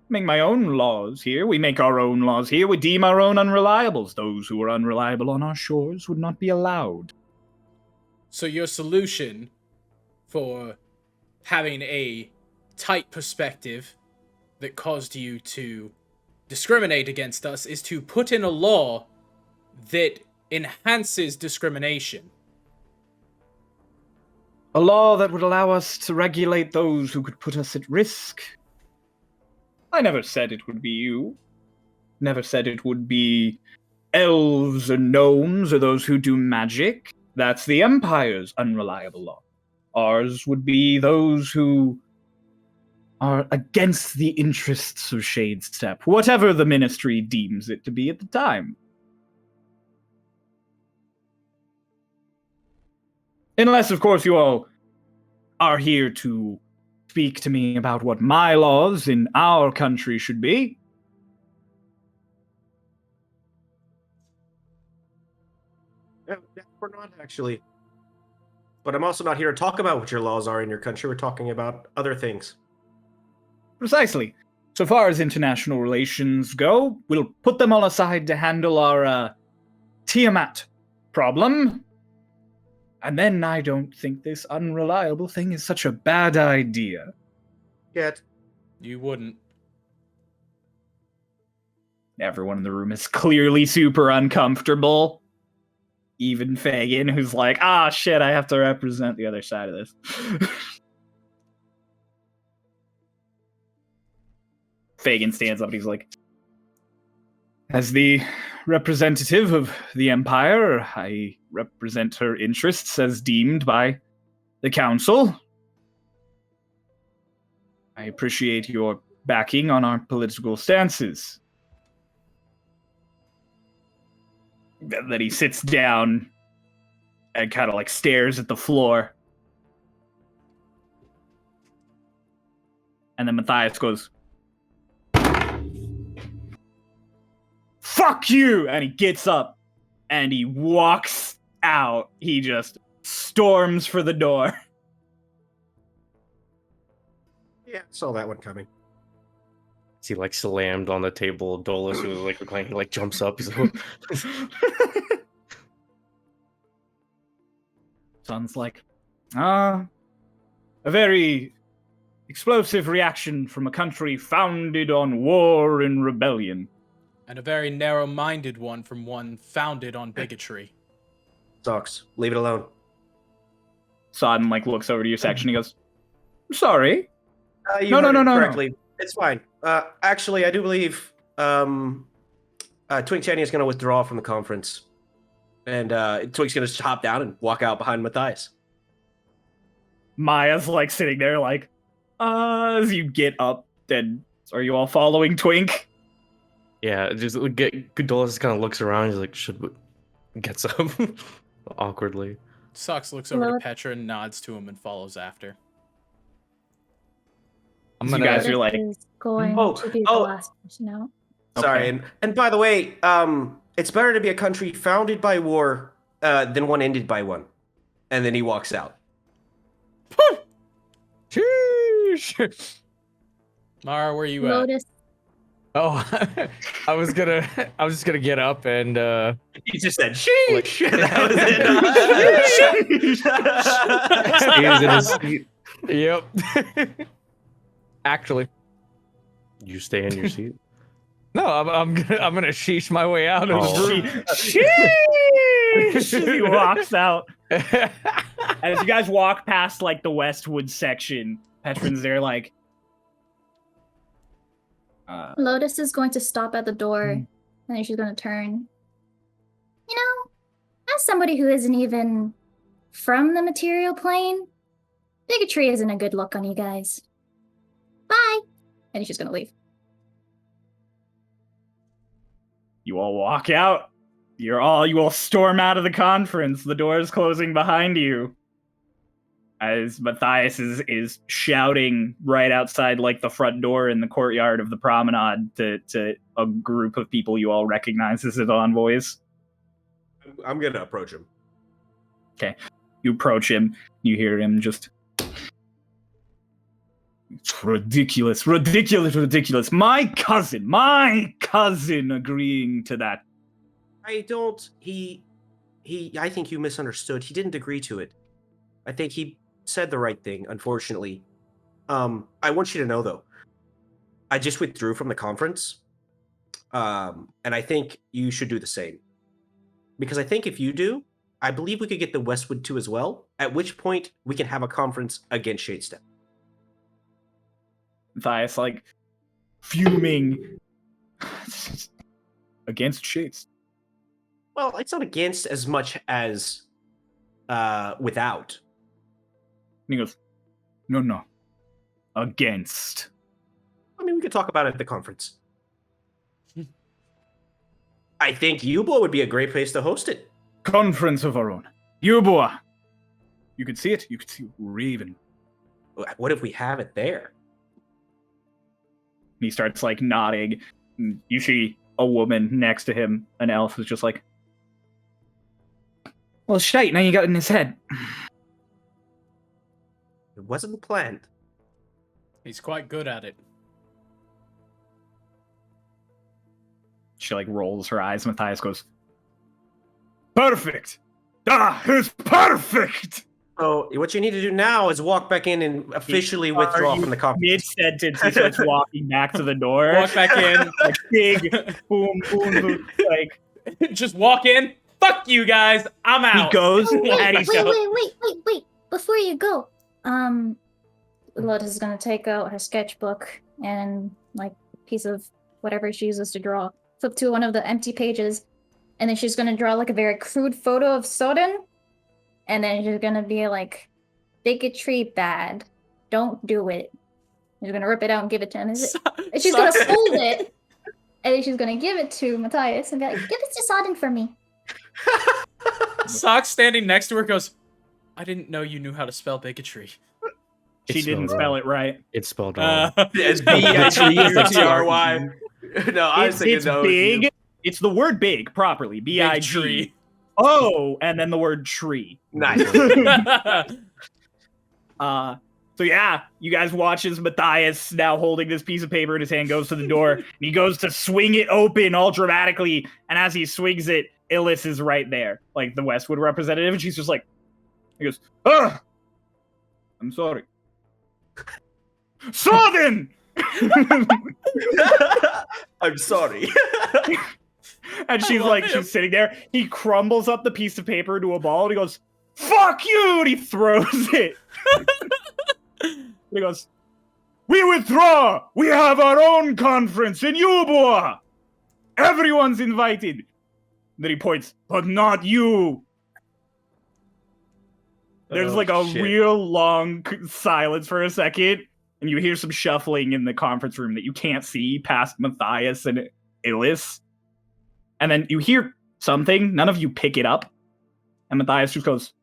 Make my own laws here. We make our own laws here. We deem our own unreliables. Those who are unreliable on our shores would not be allowed. So your solution for having a tight perspective that caused you to discriminate against us is to put in a law that enhances discrimination. A law that would allow us to regulate those who could put us at risk. I never said it would be you. Never said it would be elves or gnomes or those who do magic. That's the Empire's unreliable law. Ours would be those who are against the interests of Shadestep, whatever the Ministry deems it to be at the time. Unless, of course, you all are here to speak to me about what my laws in our country should be. Yeah, we're not actually. But I'm also not here to talk about what your laws are in your country. We're talking about other things. Precisely. So far as international relations go, we'll put them all aside to handle our Tiamat problem. And then I don't think this unreliable thing is such a bad idea. Yet. You wouldn't. Everyone in the room is clearly super uncomfortable. Even Fagin, who's like, shit, I have to represent the other side of this. Fagin stands up and he's like, as the representative of the Empire, I represent her interests as deemed by the Council. I appreciate your backing on our political stances. Then he sits down and kind of like stares at the floor. And then Matthias goes, fuck you! And he gets up and he walks out. He just storms for the door. Yeah, saw that one coming. He like slammed on the table. Dolus, who was like reclining, like jumps up. He's like, Sounds like a very explosive reaction from a country founded on war and rebellion. And a very narrow-minded one from one founded on bigotry. Sucks. Leave it alone. Sodin like looks over to your section. He goes, "Sorry." You No. correctly. It's fine. Actually, I do believe Twink Channy is going to withdraw from the conference. And Twink's going to hop down and walk out behind Matthias. Maya's like sitting there like, as you get up, then are you all following Twink? yeah, just Dolus kind of looks around. He's like, should we... Gets up awkwardly. Socks looks over to Petra and nods to him and follows after. You guys are like, Is going to be the last person out. Sorry. Okay. And by the way, it's better to be a country founded by war than one ended by one. And then he walks out. Sheesh. Mara, where you at? Lotus, Oh, I was just gonna get up and He just said, sheesh. That was it. Stays in his seat. yep. Actually, You stay in your seat. no, I'm gonna sheesh my way out of Oh. the Sheesh! He walks out. As you guys walk past like the Westwood section, Petron's there like, Lotus is going to stop at the door, and then she's going to turn. You know, as somebody who isn't even from the material plane, bigotry isn't a good look on you guys. Bye! And she's going to leave. you all walk out. You all storm out of the conference. The door's closing behind you. As Matthias is shouting right outside like the front door in the courtyard of the promenade to a group of people you all recognize as his envoys. I'm gonna approach him. You approach him, you hear him just, it's ridiculous, ridiculous. My cousin agreeing to that. I think you misunderstood. He didn't agree to it. I think he said the right thing, unfortunately. I want you to know, though, I just withdrew from the conference, and I think you should do the same. Because I think if you do, I believe we could get the Westwood too as well, at which point we can have a conference against Shadestep. Matthias, like, fuming against Shades. Well, it's not against as much as without. And he goes, no, against. I mean, we could talk about it at the conference. I think Yubo would be a great place to host it. Conference of our own. Yubua. You could see it. You could see Raven. What if we have it there? And he starts like nodding. And you see a woman next to him, an elf who's just like, well, shite, now you got it in his head. It wasn't planned. He's quite good at it. She like rolls her eyes. Matthias goes, perfect. It's perfect. So what you need to do now is walk back in and officially withdraw from the conference. Mid-sentence, he starts walking back to the door. Walk back in. Like big boom, boom, boom. Like Just walk in. Fuck you guys. I'm out. he goes Wait, and wait, he wait. Before you go, Lotus is gonna take out her sketchbook and like piece of whatever she uses to draw. Flip to one of the empty pages, and then she's gonna draw like a very crude photo of Sodin, and then she's gonna be like, "Bigotry bad. Don't do it." She's gonna rip it out and give it to him. And she's gonna fold it, and then she's gonna give it to Matthias and be like, "Give it to Sodin for me." Sock standing next to her goes, I didn't know you knew how to spell bigotry. She It's didn't spelled spell wrong. it right. It's spelled wrong. It's B-I-G-U-T-R-Y. No, I was thinking It's no. big. It's the word big properly. B-I-G. tree. Oh, and then the word tree. Nice. So yeah, you guys watch as Matthias, now holding this piece of paper in his hand, goes to the door, and he goes to swing it open all dramatically, and as he swings it, Illis is right there, like the Westwood representative, and she's just like, he goes, ugh! I'm sorry. Sodin! I'm sorry. And she's love like, him. she's sitting there, he crumbles up the piece of paper into a ball, and he goes, fuck you! And he throws it. And he goes, we withdraw! We have our own conference in Yubua! Everyone's invited! Then he points, but not you! There's Oh, like a shit. real long silence for a second, and you hear some shuffling in the conference room that you can't see past Matthias and Illis. And then you hear something, none of you pick it up, and Matthias just goes,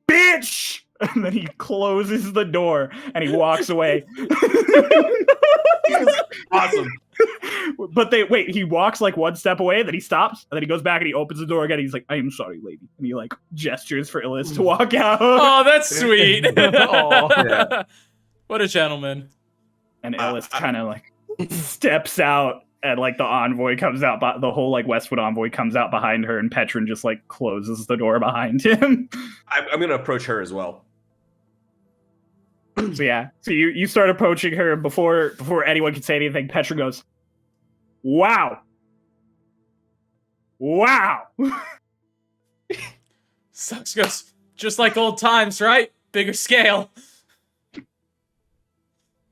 bitch! And then he closes the door and he walks away. Awesome. But he walks like one step away, then he stops, and then he goes back and he opens the door again. He's like, I am sorry, lady. And he like gestures for Illis to walk out. Oh, that's sweet. Aw. Yeah. What a gentleman. And Illis kind of like, steps out, and like the envoy comes out, the whole like Westwood envoy comes out behind her, and Petrin just like closes the door behind him. I'm gonna approach her as well. So yeah, so you start approaching her, and before anyone can say anything, Petrin goes, "Wow, wow." Sux goes, just like old times, right? Bigger scale.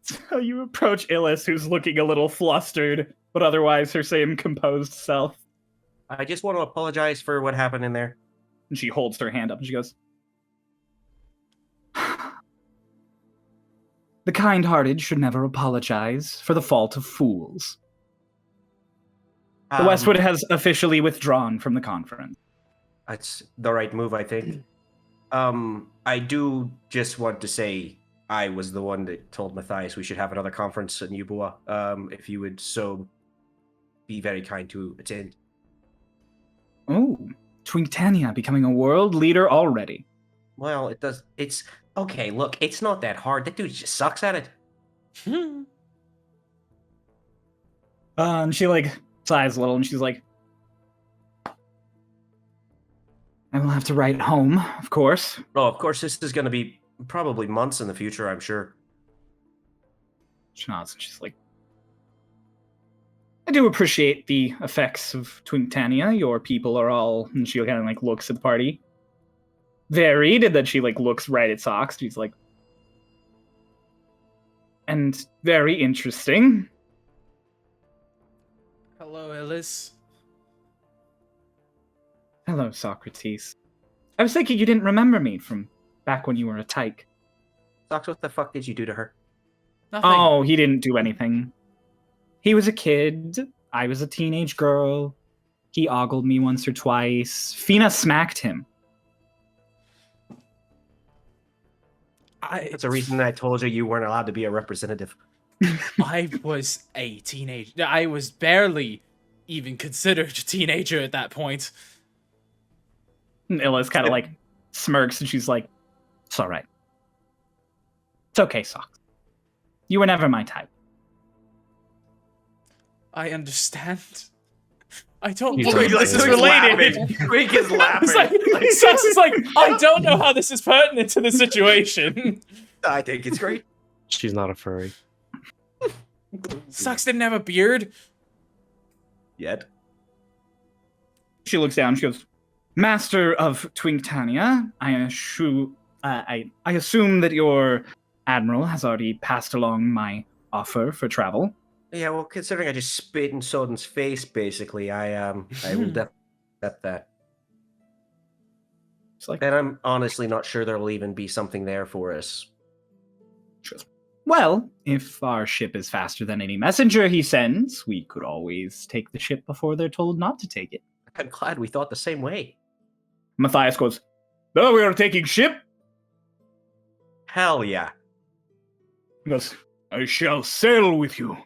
So you approach Illis, who's looking a little flustered, but otherwise her same composed self. I just want to apologize for what happened in there. And she holds her hand up and she goes, "The kind-hearted should never apologize for the fault of fools. The Westwood has officially withdrawn from the conference." That's the right move, I think. I do just want to say I was the one that told Matthias we should have another conference in Ubua. If you would so be very kind to attend. Oh, Twinktania becoming a world leader already. Well, it's okay, look, it's not that hard. That dude just sucks at it. And she like sighs a little and she's like, "I will have to write home, of course." Oh, of course, this is going to be probably months in the future, I'm sure. She nods and she's like, "I do appreciate the effects of Twinktania. Your people are all," and she kind of like looks at the party, "varied," and then she like looks right at Socks. She's like, "And very interesting." Hello, Illis. "Hello, Socrates. I was thinking you didn't remember me from back when you were a tyke." Socks, what the fuck did you do to her? Nothing. "Oh, he didn't do anything. He was a kid. I was a teenage girl. He ogled me once or twice. Fina smacked him." That's a reason I told you weren't allowed to be a representative. I was a teenager. I was barely even considered a teenager at that point. And Illa's kind of like smirks and she's like, "It's all right. It's okay, Socks. You were never my type." I understand. I don't He's believe like- this is Quick related. laughing. Quick is laughing. It's like, Sux is like, I don't know how this is pertinent to the situation. I think it's great. She's not a furry. Sux didn't have a beard. Yet. She looks down. She goes, "Master of Twinktania, I assume that your admiral has already passed along my offer for travel." Yeah, well, considering I just spit in Sodin's face, basically, I will definitely accept that. It's like, And I'm honestly not sure there will even be something there for us. "Well, if our ship is faster than any messenger he sends, we could always take the ship before they're told not to take it." I'm glad we thought the same way. Matthias goes, "Oh, we are taking ship?" Hell yeah. He goes, "I shall sail with you."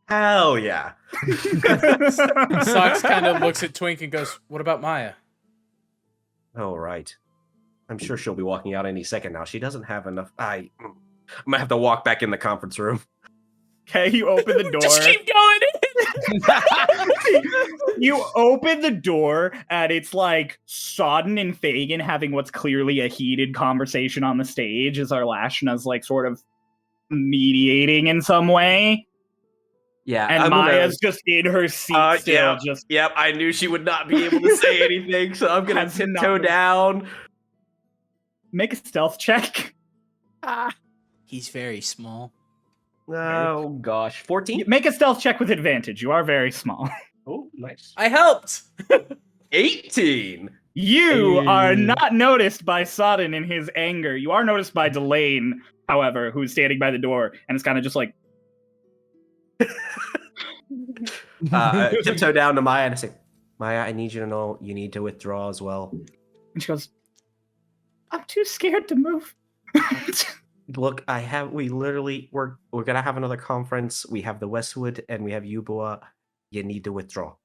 Hell yeah. Sux kind of looks at Twink and goes, "What about Maya?" Oh, right. I'm sure she'll be walking out any second now. She doesn't have enough. I'm gonna have to walk back in the conference room. Okay, you open the door. Just keep going. You open the door, and it's like Sodin and Fagin having what's clearly a heated conversation on the stage as Arlashna's like sort of mediating in some way. Yeah, And Maya's just in her seat still, yeah, just Yep, I knew she would not be able to say anything, so I'm gonna Has tiptoe not- down. make a stealth check. He's very small. Oh gosh, 14. Make a stealth check with advantage. You are very small. Oh, nice. I helped. 18. You Hey. are not noticed by Sodin in his anger. You are noticed by Delane, however, who's standing by the door, and it's kind of just like, Tiptoe down to Maya and I say, Maya, I need you to know you need to withdraw as well. and she goes, "I'm too scared to move." Look, we're gonna have another conference. We have the Westwood and we have Ubua. You need to withdraw.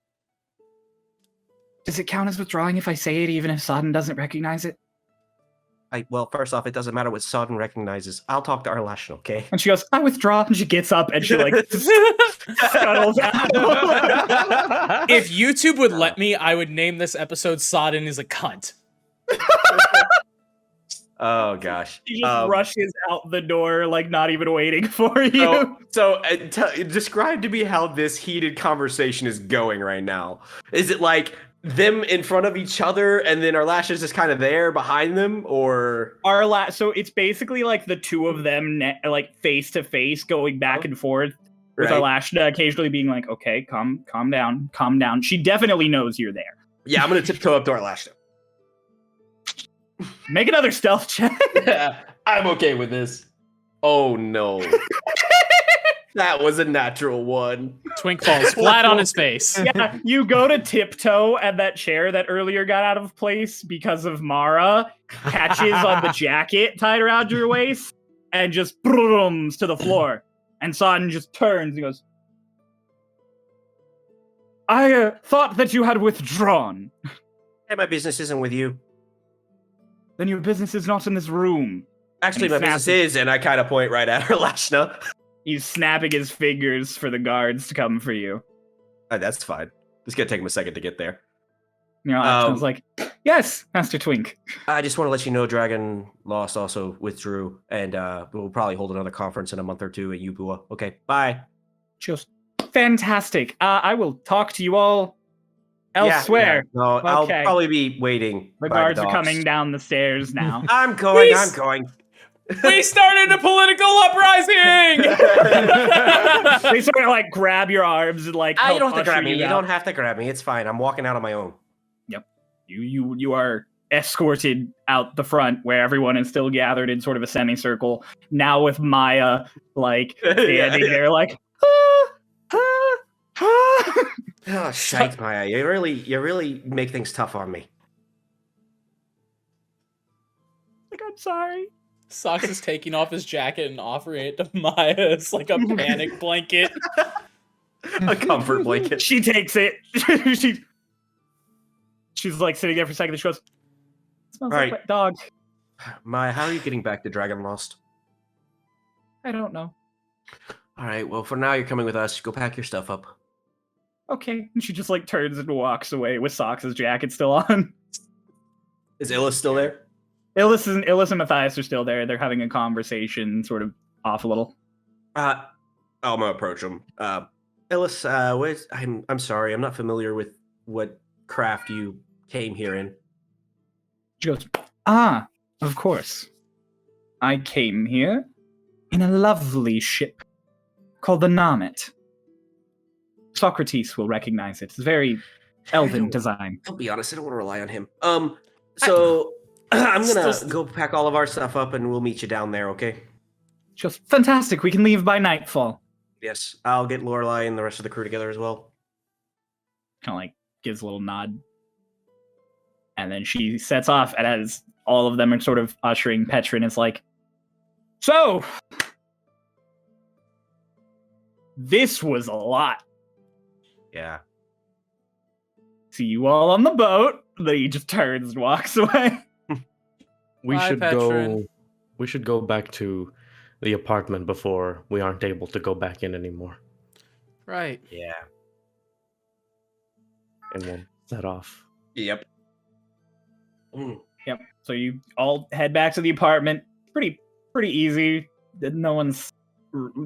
Does it count as withdrawing if I say it, even if Sodin doesn't recognize it? Well, first off, it doesn't matter what Sodin recognizes. I'll talk to Arlashna, okay? And she goes, I withdraw. And she gets up and she like scuttles out. If YouTube would let me, I would name this episode Sodin is a cunt. Oh gosh. She just rushes out the door, like not even waiting for you. Describe to me how this heated conversation is going right now. Is it like them in front of each other, and then Arlashna's just kind of there behind them, or So it's basically like the two of them, like face to face, going back and forth. With Arlashna occasionally being like, "Okay, calm down." She definitely knows you're there. Yeah, I'm gonna tiptoe up to Arlashna. Make another stealth check. I'm okay with this. Oh no. That was a natural one. Twink falls flat on his face. Yeah, you go to tiptoe, and that chair that earlier got out of place because of Mara catches on the jacket tied around your waist and just brooms to the floor. And Sodin just turns and goes, I thought that you had withdrawn. Hey, my business isn't with you. Then your business is not in this room. Actually, my business is, and I kind of point right at Arlashna. He's snapping his fingers for the guards to come for you. That's fine. It's gonna take him a second to get there. You know, Ashton's like, yes, Master Twink. I just want to let you know Dragon Lost also withdrew, and we'll probably hold another conference in a month or two at Ubua. Okay, bye. Just fantastic. I will talk to you all elsewhere. Yeah. No, I'll probably be waiting. The guards are coming down the stairs now. I'm going. We started a political uprising! They sort of like grab your arms and like. You don't have to grab me. You don't have to grab me. It's fine. I'm walking out on my own. Yep. You are escorted out the front where everyone is still gathered in sort of a semicircle. Now with Maya like standing there like. Oh, shite, Maya. You really make things tough on me. Like, I'm sorry. Socks is taking off his jacket and offering it to Maya. It's like a panic blanket. A comfort blanket. She takes it. She's like sitting there for a second. She goes, smells like wet dog. Maya, how are you getting back to Dragon Lost? I don't know. All right, well, for now, you're coming with us. Go pack your stuff up. Okay. And she just like turns and walks away with Socks' jacket still on. Is Illis still there? Illis and Matthias are still there. They're having a conversation, sort of off a little. I'm gonna approach him. Illis, I'm sorry, I'm not familiar with what craft you came here in. She goes, of course. I came here in a lovely ship called the Namet. Socrates will recognize it. It's very elven design. I'll be honest, I don't want to rely on him. I'm gonna go pack all of our stuff up and we'll meet you down there, okay? Just fantastic. We can leave by nightfall. Yes, I'll get Lorelai and the rest of the crew together as well. Kind of like gives a little nod. And then she sets off, and as all of them are sort of ushering Petrin, it's like, so, this was a lot. Yeah. See you all on the boat. Then he just turns and walks away. We Bye, should Petrin. We should go back to the apartment before we aren't able to go back in anymore. Right. Yeah. And we'll set off. Yep. Yep. So you all head back to the apartment. Pretty easy. No one's.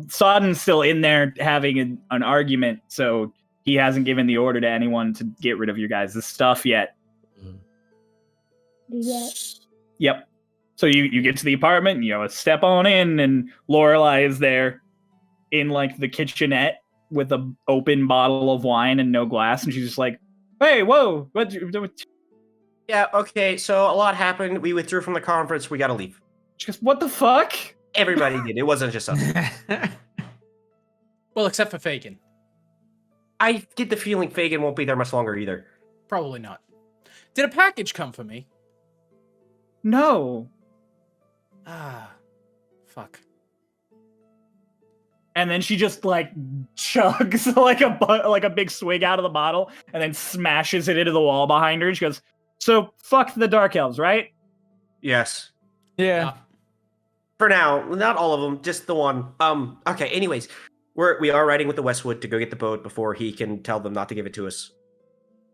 Sodin's still in there having an argument, so he hasn't given the order to anyone to get rid of your guys' stuff yet. Yep. So you get to the apartment, and you step on in, and Lorelai is there in like the kitchenette with an open bottle of wine and no glass, and she's just like, "Hey, whoa, what?" Yeah. Okay. So a lot happened. We withdrew from the conference. We gotta leave. She goes, "What the fuck?" Everybody did. It wasn't just us. Well, except for Fagin. I get the feeling Fagin won't be there much longer either. Probably not. Did a package come for me? No. Fuck. And then she just like chugs like a big swig out of the bottle and then smashes it into the wall behind her. And she goes, "So fuck the dark elves, right?" Yes. Yeah. For now, not all of them, just the one. Okay. Anyways, we are riding with the Westwood to go get the boat before he can tell them not to give it to us.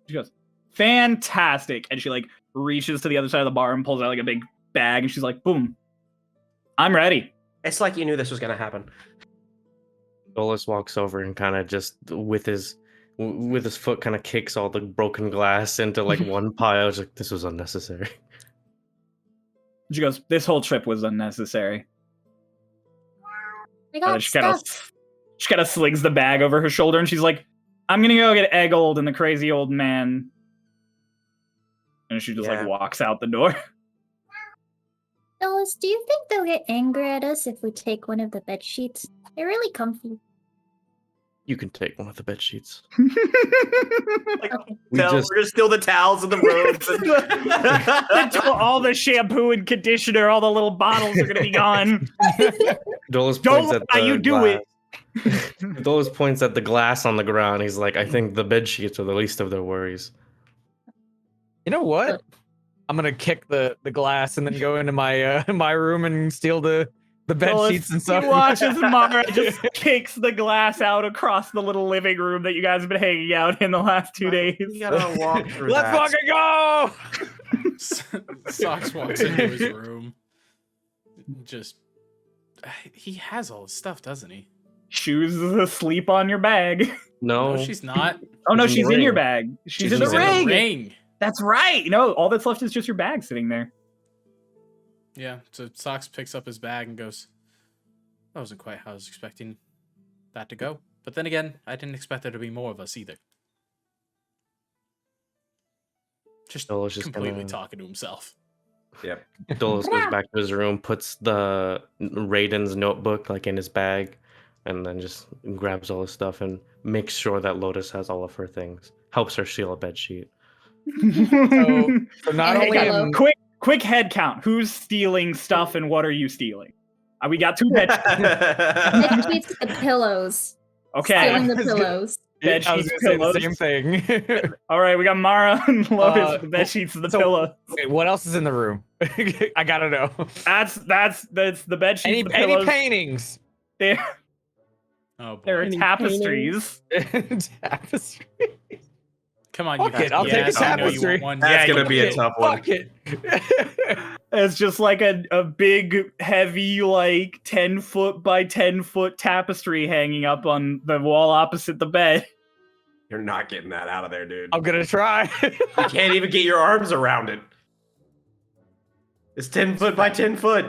She goes, fantastic. And she like reaches to the other side of the bar and pulls out like a big bag and she's like, boom, I'm ready. It's like you knew this was gonna happen. Dolus walks over and kind of just with his foot kind of kicks all the broken glass into like one pile. It's like, this was unnecessary. She goes, this whole trip was unnecessary. I got She kind of slings the bag over her shoulder and she's like, I'm gonna go get Eggold and the crazy old man. And she just like walks out the door. Alice, do you think they'll get angry at us if we take one of the bed sheets? They're really comfy. You can take one of the bed sheets. Like, Okay. We we're gonna steal the towels and the robes. All the shampoo and conditioner, all the little bottles are gonna be gone. Dolus Don't points look at how the you do glass. it. Dolus points at the glass on the ground. He's like, I think the bed sheets are the least of their worries. You know what? I'm gonna kick the glass and then go into my my room and steal the bed sheets and stuff. You watch as Mara just kicks the glass out across the little living room that you guys have been hanging out in the last 2 days. We gotta walk through Let's that. fucking go! Socks walks into his room. Just, he has all his stuff, doesn't he? Shoes is asleep on your bag. No, No, she's not. Oh no, She's in she's the in your ring. bag. She's in She's the in the ring. That's right. No, all that's left is just your bag sitting there. Yeah, so Socks picks up his bag and goes, that wasn't quite how I was expecting that to go. But then again, I didn't expect there to be more of us either. Just Dolus is completely gonna- talking to himself. Yep. Dolus goes back to his room, puts the Raiden's notebook like in his bag, and then just grabs all his stuff and makes sure that Lotus has all of her things. Helps her steal a bed sheet. So not And only hello. am Quick head count. Who's stealing stuff and what are you stealing? We got 2 bed sheets. Bed sheets and pillows. Okay. Stealing the pillows. Bed I was sheets, gonna say pillows. the same thing. All right, we got Mara and Lotus with the bed sheets and the so- pillow. Okay, what else is in the room? I gotta know. That's the bed sheets, Any the pillows. paintings? There Oh boy. are tapestries. Tapestry. Come on, Fuck you it, I'll take yes, a I know you tapestry. want one. That's Yeah, gonna you be a do. tough one. Fuck it. It's just like a big, heavy, like 10-foot by 10-foot tapestry hanging up on the wall opposite the bed. You're not getting that out of there, dude. I'm gonna try. You can't even get your arms around it. It's 10 foot by 10 foot.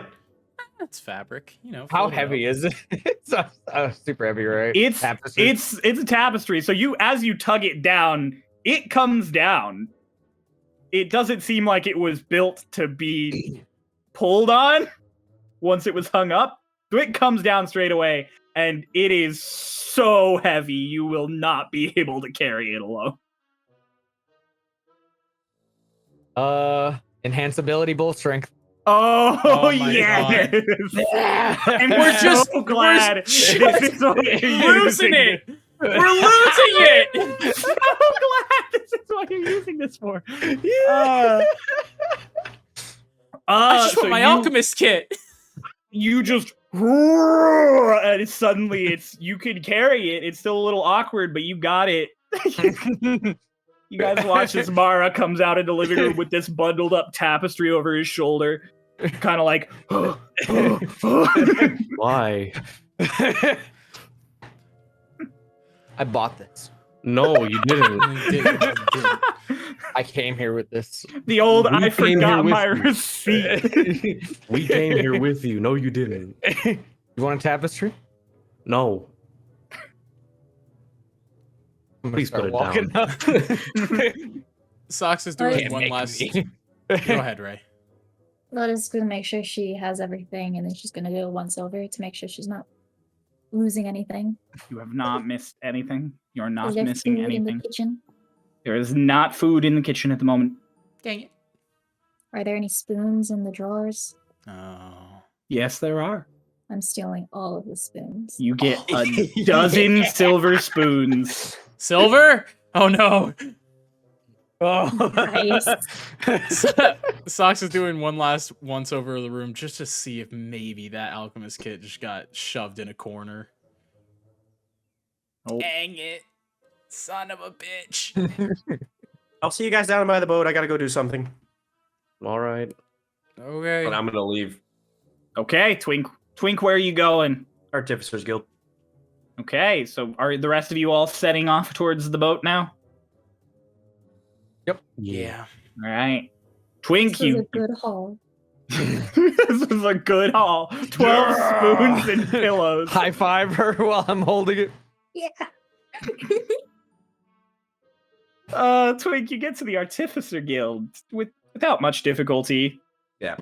That's fabric, you know. How float it heavy up. is it? It's super heavy, right? It's Tapestry. it's a tapestry. So as you tug it down, it comes down. It doesn't seem like it was built to be pulled on once it was hung up. So it comes down straight away, and it is so heavy you will not be able to carry it alone. Enhance ability, bull strength. Oh, Oh my yes! And We're we're just- so glad just this is what you're losing using it. this- We're losing it. So glad this is what you're using this for. I I just want my alchemist kit. You just and suddenly you can carry it. It's still a little awkward, but you got it. You guys watch as Mara comes out in the living room with this bundled up tapestry over his shoulder, kind of like. Why? I bought this. No, you didn't. I came here with this. The old We I came here forgot with my you." receipt. We came here with you. No, you didn't. You want a tapestry? No. I'm gonna Please start put it walking down. up. Socks is doing Can't one make last. me. Go ahead, Ray. Lotus is gonna make sure she has everything, and then she's gonna go once over to make sure she's not losing anything. You have not missed anything. You're Is not there missing food in anything. the kitchen? There is not food in the kitchen at the moment. Dang it. Are there any spoons in the drawers? Oh. Yes, there are. I'm stealing all of the spoons. You get a dozen silver spoons. Silver? Oh no. Oh, Nice. Socks is doing one last once over of the room just to see if maybe that alchemist kit just got shoved in a corner. Oh. Dang it. Son of a bitch. I'll see you guys down by the boat. I gotta go do something. All right. Okay. And I'm gonna leave Okay, Twink. Twink, where are you going? Artificers Guild. Okay, so are the rest of you all setting off towards the boat now? Yeah. All right. Twink, This was a you. good haul. This is a good haul. 12 spoons and pillows. High five her while I'm holding it. Yeah. Twink, you get to the Artificer Guild without much difficulty. Yeah.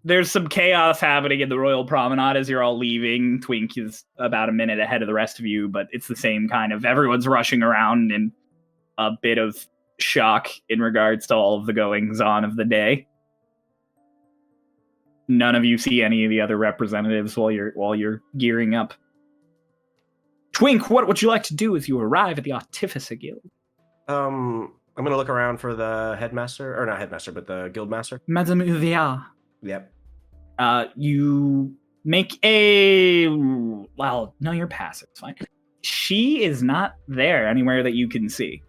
There's some chaos happening in the Royal Promenade as you're all leaving. Twink is about a minute ahead of the rest of you, but it's the same kind of everyone's rushing around in a bit of shock in regards to all of the goings on of the day. None of you see any of the other representatives while you're gearing up. Twink, what would you like to do as you arrive at the Artificer Guild? I'm gonna look around for the headmaster, or not headmaster, but the guild master. Madame Uvia. Yep. You make a... Well, no, you're passive. It's fine. She is not there anywhere that you can see.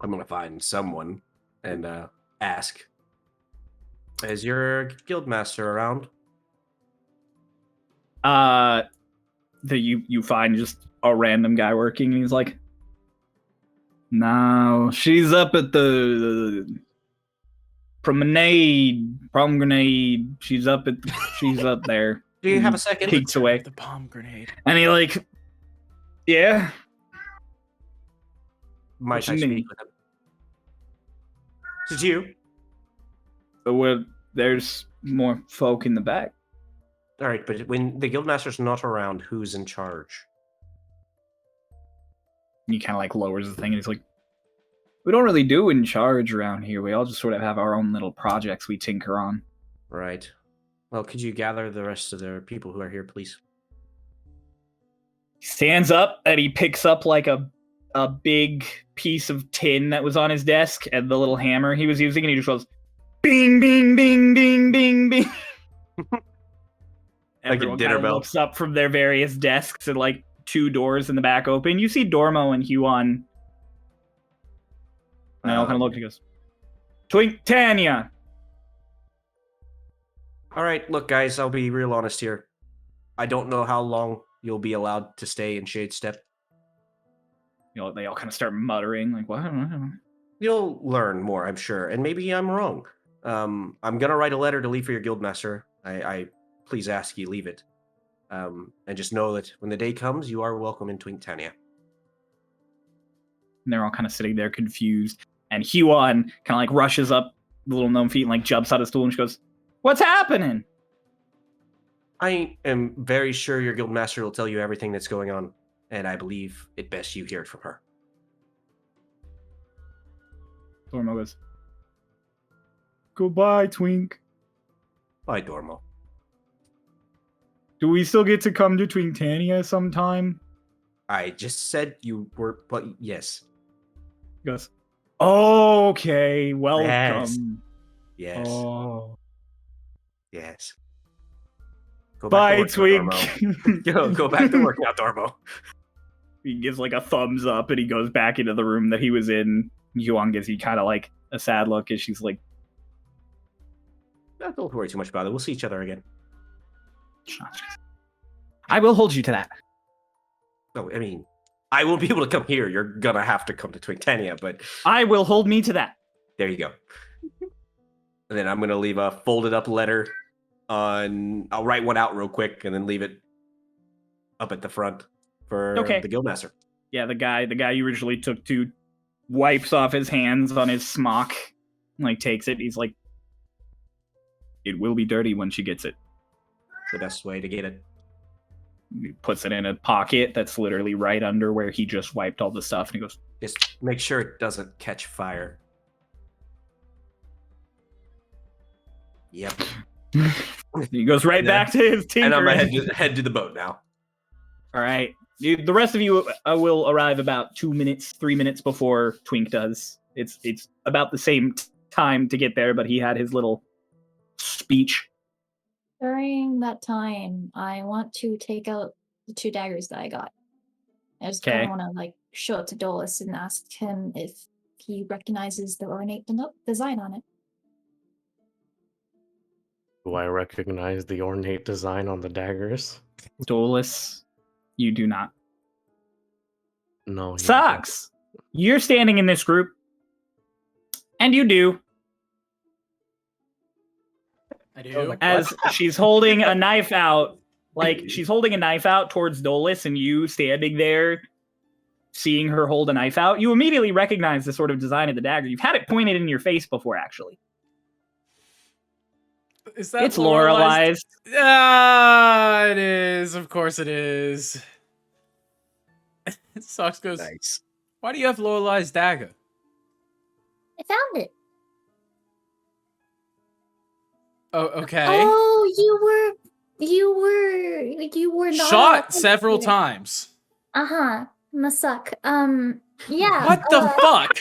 I'm gonna find someone and ask. Is your guild master around? You find just a random guy working, and he's like, "No, she's up at the promenade. She's up there." Do you have a second? Peeks away, The bomb grenade. and he like, "Yeah." Might I What you mean? speak with him? Did you? Well, there's more folk in the back. All right, but when the guildmaster's not around, who's in charge? He kind of like lowers the thing, and he's like, "We don't really do in charge around here. We all just sort of have our own little projects we tinker on." Right. Well, could you gather the rest of the people who are here, please? He stands up and he picks up like a big piece of tin that was on his desk and the little hammer he was using, and he just goes, "Bing, bing, bing, bing, bing, bing." Like a Everyone dinner kind of bell. looks up from their various desks, and like two doors in the back open. You see Dormo and Huon. And they all kind of look. He goes, "Twink Tanya." All right, look, guys, I'll be real honest here. I don't know how long you'll be allowed to stay in Shade Step. You know, they all kind of start muttering, like, "What?" You'll learn more, I'm sure, and maybe I'm wrong. I'm gonna write a letter to leave for your guildmaster. I please ask you leave it. And just know that when the day comes, you are welcome in Twinktania. And they're all kind of sitting there confused. And Huon kind of like rushes up the little gnome feet and like jumps out of the stool and she goes, "What's happening?" I am very sure your guildmaster will tell you everything that's going on, and I believe it best you hear it from her. Dormo goes, "Goodbye, Twink. Bye, Dormo. Do we still get to come to Twinktania sometime?" I just said you were, but yes. He goes, "Okay, welcome." Yes. Oh. Yes. Go Bye, back to work now, Twink. Dormo. Go back to work now, Dormo. He gives like a thumbs up and he goes back into the room that he was in. Yuan gives you kind of like a sad look as she's like, Don't worry too much about it. We'll see each other again. "I will hold you to that." No, I mean, I won't be able to come here. You're gonna have to come to Twinktania, but "I will hold me to that." there you go. And then I'm gonna leave a folded up letter on. I'll write one out real quick and then leave it up at the front for Okay. the guildmaster. Yeah, the guy you originally took to wipes off his hands on his smock, like takes it. He's like, "It will be dirty when she gets it." The best way to get it. He puts it in a pocket that's literally right under where he just wiped all the stuff, and he goes, Just make sure it doesn't catch fire. Yep. he goes right And then- back to his And I'm tinkering. gonna head to the boat now. All right. The rest of you will arrive about 3 minutes before Twink does. It's about the same time to get there, but he had his little speech. During that time, I want to take out the 2 daggers that I got. I just kind Okay. of want to like show it to Dolus and ask him if he recognizes the ornate design on it. Do I recognize the ornate design on the daggers? Dolus, you do not. No. he Socks! You're standing in this group, and you do. I do. As she's holding a knife out, like she's holding a knife out towards Dolus, and you standing there, seeing her hold a knife out, you immediately recognize the sort of design of the dagger. You've had it pointed in your face before, actually. Is that It's Lorelai's. It is. Of course it is. Socks goes, Nice. why do you have Lorelai's dagger? I found it. Oh, okay. Oh, you were not Shot several times. Must suck. Yeah. What the fuck?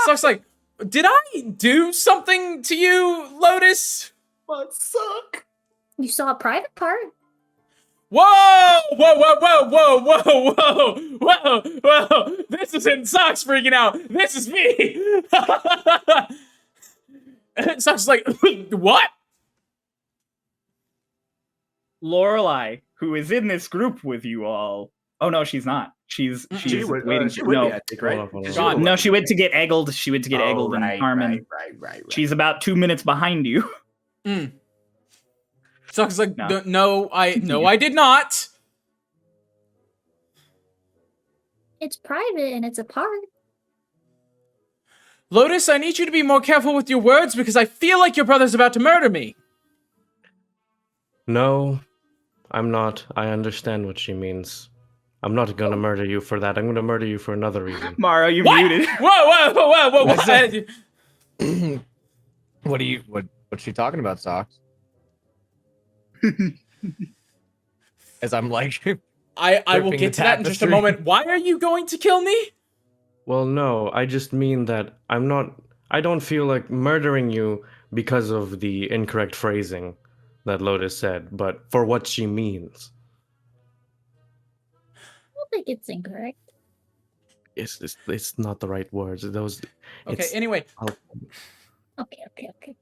Socks like, did I do something to you, Lotus? What suck? You saw a private part. Whoa! Whoa, whoa, whoa, whoa, whoa, whoa, whoa, whoa! This isn't Socks freaking out. This is me! Socks is like, what? Lorelai, who is in this group with you all. Oh no, she's not. She's She would waiting. be, I think, right? Hold on, hold on. 'Cause No, you were she went to get eggled. She went to get eggled and Harmon. Right. She's about 2 minutes behind you. Socks is like, No. no, I did not. It's private and it's a part. Lotus, I need you to be more careful with your words because I feel like your brother's about to murder me. No, I'm not. I understand what she means. I'm not gonna murder you for that. I'm gonna murder you for another reason. Mara, you're What? muted. Whoa! What's What? What's she talking about, Socks? As I'm like, I will Ripping get the to that in just a tapestry. moment. Why are you going to kill me? Well, no, I just mean that I don't feel like murdering you because of the incorrect phrasing that Lotus said, but for what she means. I don't think it's incorrect. It's not the right words. Those. Okay, it's- anyway. Okay.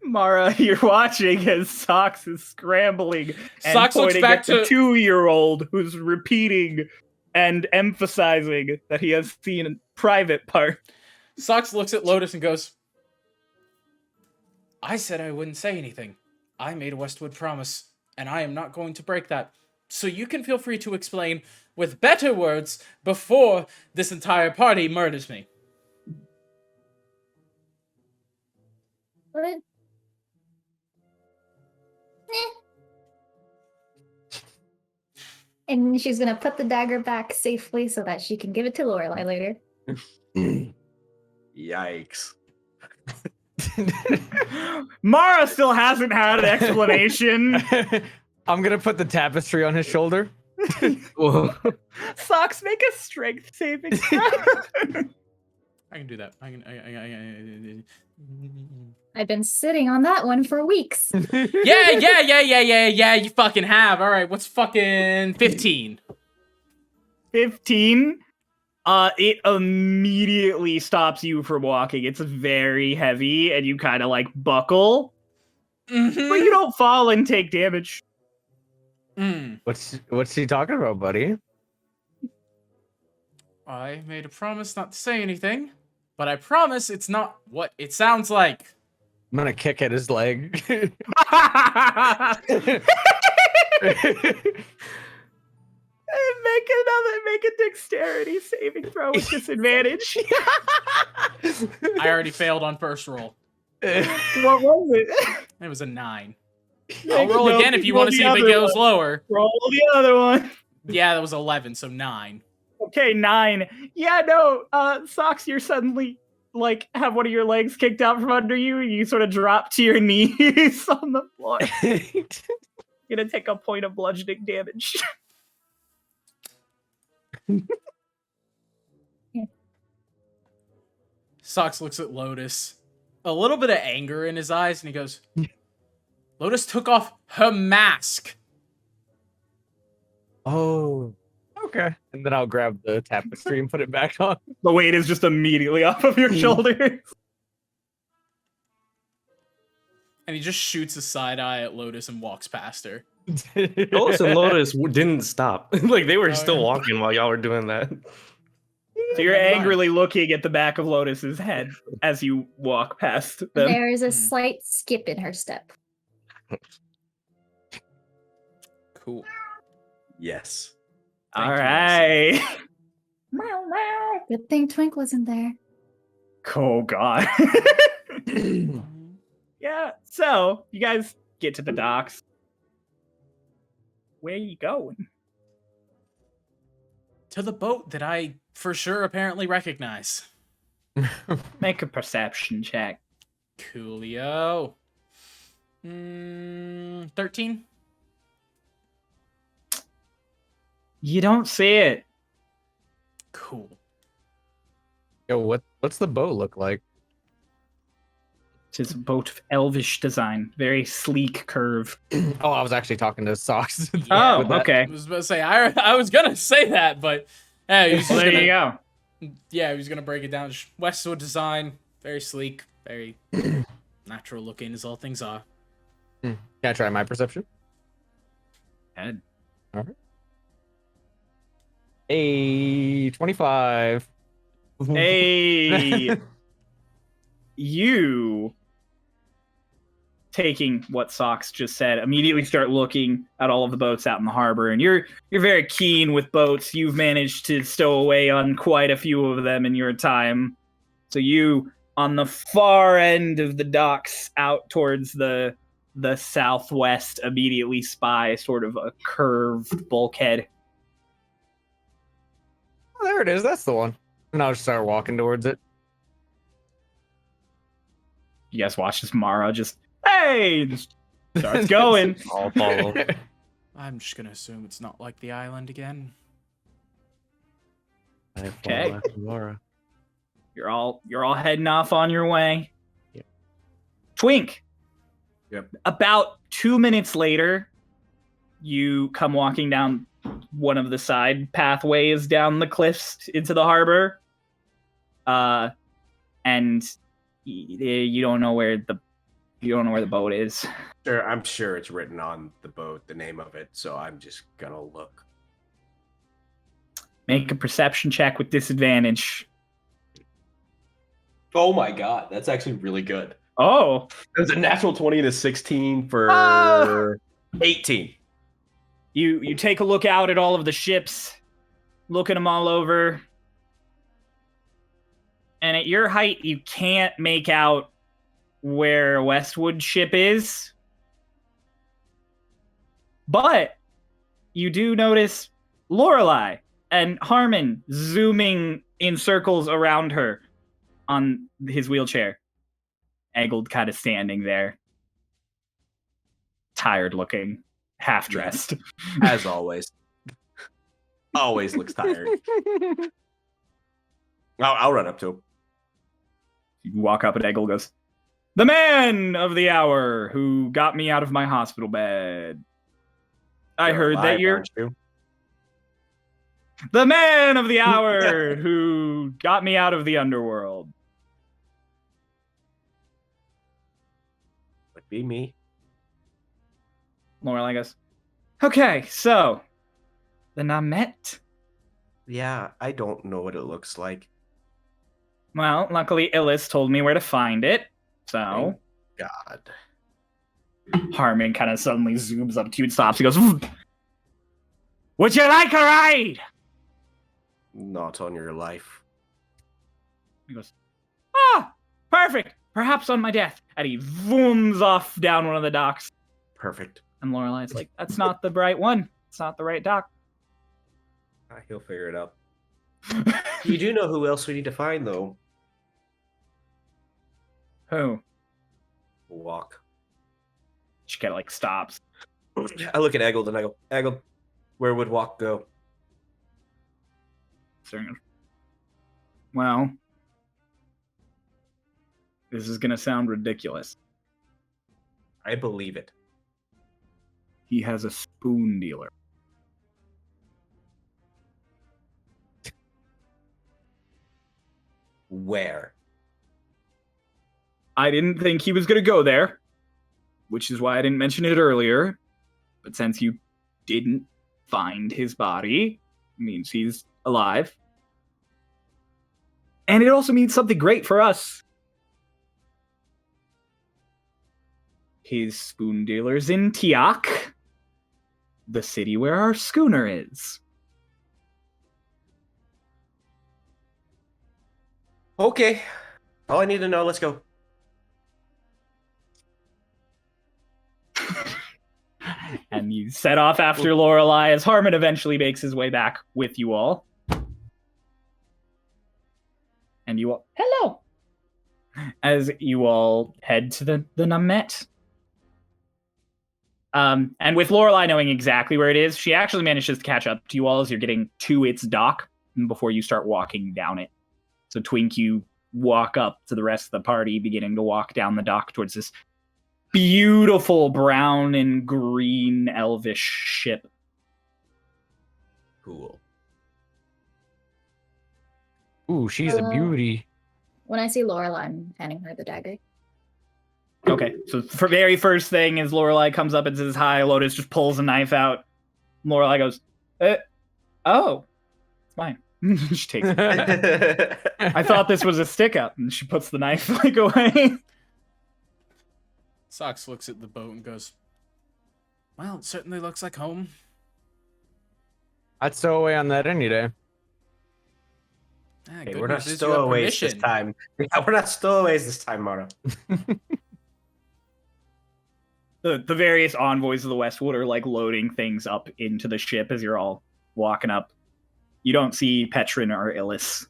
Mara, you're watching as Socks is scrambling and Socks looks pointing back at the to 2-year-old who's repeating and emphasizing that he has seen a private part. Socks looks at Lotus and goes, I said I wouldn't say anything. I made a Westwood promise, and I am not going to break that. So you can feel free to explain with better words before this entire party murders me. What? And she's gonna put the dagger back safely so that she can give it to Lorelai later. Yikes. Mara still hasn't had an explanation. I'm gonna put the tapestry on his shoulder. Well, Socks, make a strength saving throw. I can do that. I I've been sitting on that one for weeks. Yeah, you fucking have. All right, what's fucking 15? 15. It immediately stops you from walking. It's very heavy, and you kind of like buckle, but you don't fall and take damage. What's he talking about, buddy? I made a promise not to say anything, but I promise it's not what it sounds like. I'm gonna kick at his leg. Make a dexterity saving throw with disadvantage. I already failed on first roll. What was it? It was a 9. I'll roll No, again if you roll want to the see if it other goes one. lower. Roll the other one. Yeah, that was 11, so 9. Okay, 9. Yeah, no, Socks, you're suddenly, like, have one of your legs kicked out from under you, and you sort of drop to your knees on the floor. You're gonna take a point of bludgeoning damage. Socks looks at Lotus, a little bit of anger in his eyes, and he goes, Lotus took off her mask. Oh, okay. And then I'll grab the tapestry and put it back on. The weight is just immediately off of your shoulders. And he just shoots a side eye at Lotus and walks past her. Lotus and Lotus didn't stop. Like they were Oh, still yeah. walking while y'all were doing that. So you're Never mind. angrily looking at the back of Lotus's head as you walk past them. There is a Hmm. slight skip in her step. Cool. Yes. Thank All you, right. Meow, meow. Good thing Twink wasn't there. Oh god. Yeah. So you guys get to the docks. Where you going? To the boat that I for sure apparently recognize. Make a perception check. Coolio. 13? You don't see it. Cool. Yo, what's the boat look like? It is a boat of elvish design, very sleek curve. Oh, I was actually talking to Socks. Oh, with that. okay. I was about to say, I was gonna say that, but yeah, he was Well, just there gonna, you go. yeah, he was gonna break it down. Just Westwood design, very sleek, very natural looking, as all things are. Can I try my perception? Ed. Hey, 25. Hey, you taking what Socks just said, immediately start looking at all of the boats out in the harbor, and you're very keen with boats. You've managed to stow away on quite a few of them in your time. So you, on the far end of the docks out towards the southwest, immediately spy sort of a curved bulkhead. Oh, there it is. That's the one. And I'll just start walking towards it. You guys watch as Mara just, hey, just starts going. I'll follow. I'm just gonna assume it's not like the island again. I follow Okay. after Laura. You're all heading off on your way. Yep. Twink. Yep. About 2 minutes later, you come walking down one of the side pathways down the cliffs into the harbor. And you don't know where the boat is. Sure, I'm sure it's written on the boat, the name of it, so I'm just gonna look. Make a perception check with disadvantage. Oh my god, that's actually really good. Oh, There's a natural 20 and a 16 for Ah! 18. you take a look out at all of the ships, looking them all over. And at your height, you can't make out where Westwood ship is. But you do notice Lorelei and Harmon zooming in circles around her on his wheelchair. Eggled kind of standing there. Tired looking, half dressed. As always. Always looks tired. I'll run up to him. You walk up and Eggle goes, "The man of the hour who got me out of my hospital bed. I You're heard alive, that you're aren't you? the man of the hour who got me out of the underworld." Would be me. Lorelai goes, "Okay, so the Namet. Yeah, I don't know what it looks like. Well, luckily Illis told me where to find it. So God. Harmon kind of suddenly zooms up to you and stops. He goes, "Would you like a ride?" Not on your life. He goes, "Ah, perfect. Perhaps on my death." And he zooms off down one of the docks. Perfect. And Lorelai's like, "That's not the right one. It's not the right dock." He'll figure it out. You do know who else we need to find, though. Who? Walk. She kind of like stops. I look at Eggled and I go, Eggled, where would Walk go? Well, This is going to sound ridiculous. I believe it. He has a spoon dealer. Where? I didn't think he was going to go there, which is why I didn't mention it earlier. But since you didn't find his body, it means he's alive. And it also means something great for us. His spoon dealer's in Tiak, the city where our schooner is. Okay. All I need to know, let's go. And you set off after Lorelei as Harmon eventually makes his way back with you all. And you all, hello! As you all head to the Nummet. And with Lorelei knowing exactly where it is, she actually manages to catch up to you all as you're getting to its dock before you start walking down it. So Twink, you walk up to the rest of the party, beginning to walk down the dock towards this beautiful brown and green elvish ship. Cool. Ooh, she's a beauty. When I see Lorelai, I'm handing her the dagger. Okay, so for very first thing is Lorelei comes up and says hi. Lotus just pulls a knife out. Lorelei goes, oh, it's mine. She takes it. I thought this was a stick up, and she puts the knife like away. Sox looks at the boat and goes, well, it certainly looks like home. I'd stow away on that any day. Ah, Hey, good we're not news is you have stowaways this permission. time. Yeah, we're not stowaways this time, Mara. The various envoys of the Westwood are like loading things up into the ship as you're all walking up. You don't see Petrin or Illis.